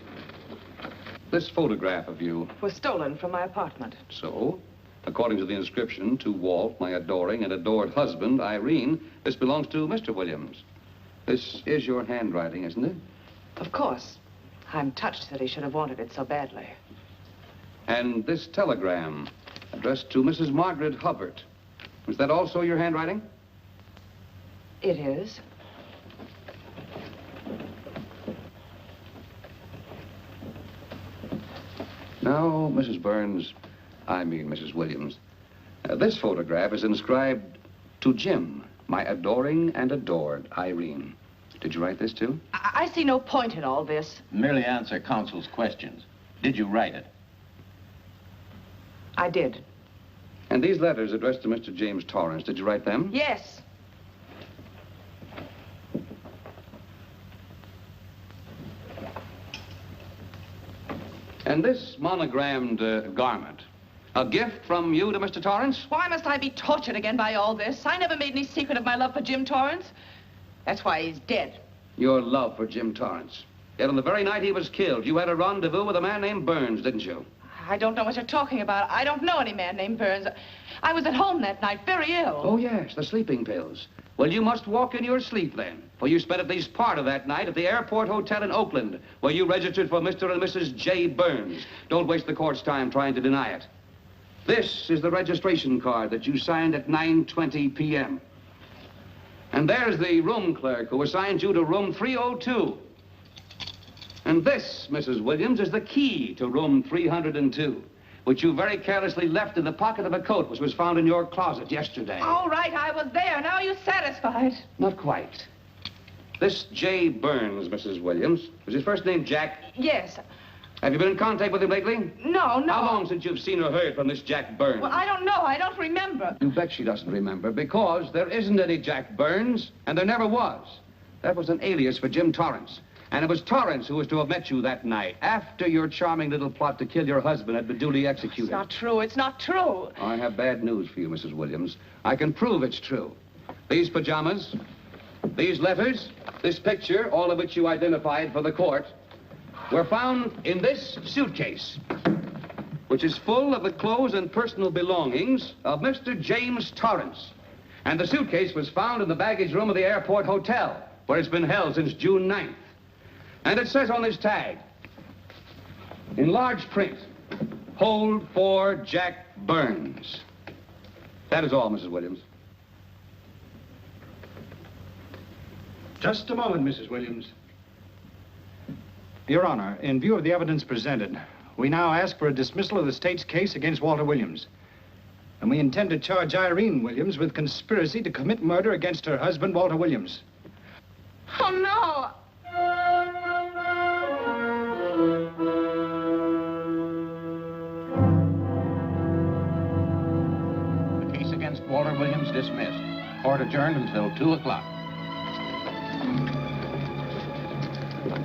this photograph of you... Was stolen from my apartment. So, according to the inscription, to Walt, my adoring and adored husband, Irene, this belongs to Mr. Williams. This is your handwriting, isn't it? Of course. I'm touched that he should have wanted it so badly. And this telegram, addressed to Mrs. Margaret Hubbard. Is that also your handwriting? It is. Now, Mrs. Burns, I mean Mrs. Williams, this photograph is inscribed to Jim, my adoring and adored Irene. Did you write this, too? I see no point in all this. Merely answer counsel's questions. Did you write it? I did. And these letters addressed to Mr. James Torrance, did you write them? Yes. And this monogrammed garment, A gift from you to Mr. Torrance? Why must I be tortured again by all this? I never made any secret of my love for Jim Torrance. That's why he's dead. Your love for Jim Torrance. Yet on the very night he was killed, you had a rendezvous with a man named Burns, didn't you? I don't know what you're talking about. I don't know any man named Burns. I was at home that night, very ill. Oh, yes, the sleeping pills. Well, you must walk in your sleep then, for you spent at least part of that night at the Airport Hotel in Oakland, where you registered for Mr. and Mrs. J. Burns. Don't waste the court's time trying to deny it. This is the registration card that you signed at 9:20 p.m. And there's the room clerk who assigned you to room 302. And this, Mrs. Williams, is the key to room 302, which you very carelessly left in the pocket of a coat which was found in your closet yesterday. All right, I was there. Now are you satisfied? Not quite. This J. Burns, Mrs. Williams, was his first name Jack? Yes. Have you been in contact with him lately? No. How long since you've seen or heard from this Jack Burns? Well, I don't know. I don't remember. You bet she doesn't remember, because there isn't any Jack Burns, and there never was. That was an alias for Jim Torrance. And it was Torrance who was to have met you that night, after your charming little plot to kill your husband had been duly executed. It's not true. It's not true. I have bad news for you, Mrs. Williams. I can prove it's true. These pajamas, these letters, this picture, all of which you identified for the court, were found in this suitcase, which is full of the clothes and personal belongings of Mr. James Torrance. And the suitcase was found in the baggage room of the Airport Hotel, where it's been held since June 9th. And it says on this tag, in large print, hold for Jack Burns. That is all, Mrs. Williams. Just a moment, Mrs. Williams. Your Honor, in view of the evidence presented, we now ask for a dismissal of the state's case against Walter Williams. And we intend to charge Irene Williams with conspiracy to commit murder against her husband, Walter Williams. Oh, no. The case against Walter Williams dismissed. Court adjourned until 2 o'clock.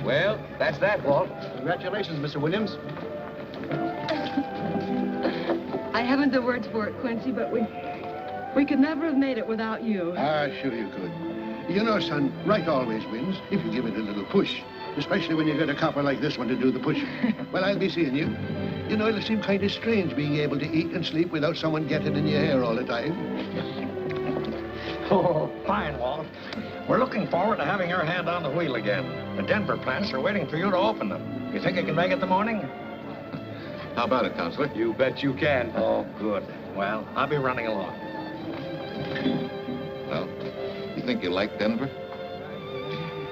Well, that's that, Walt. Congratulations, Mr. Williams. I haven't the words for it, Quincy, but we could never have made it without you. Ah, sure you could. You know, son, right always wins if you give it a little push, especially when you get a copper like this one to do the pushing. Well, I'll be seeing you. You know, it'll seem kind of strange being able to eat and sleep without someone getting in your hair all the time. Oh, fine, Walt. We're looking forward to having your hand on the wheel again. The Denver plants are waiting for you to open them. You think you can make it the morning? How about it, Counselor? You bet you can. Oh, good. Well, I'll be running along. Well, you think you like Denver?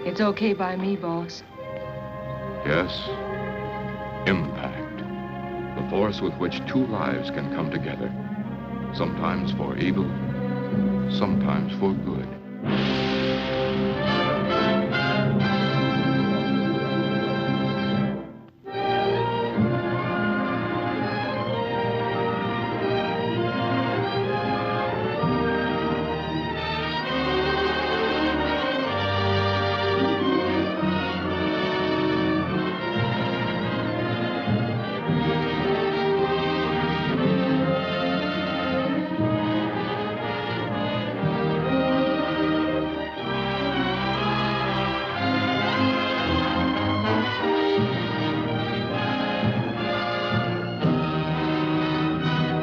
It's okay by me, boss. Yes. Impact. The force with which two lives can come together. Sometimes for evil, sometimes for good.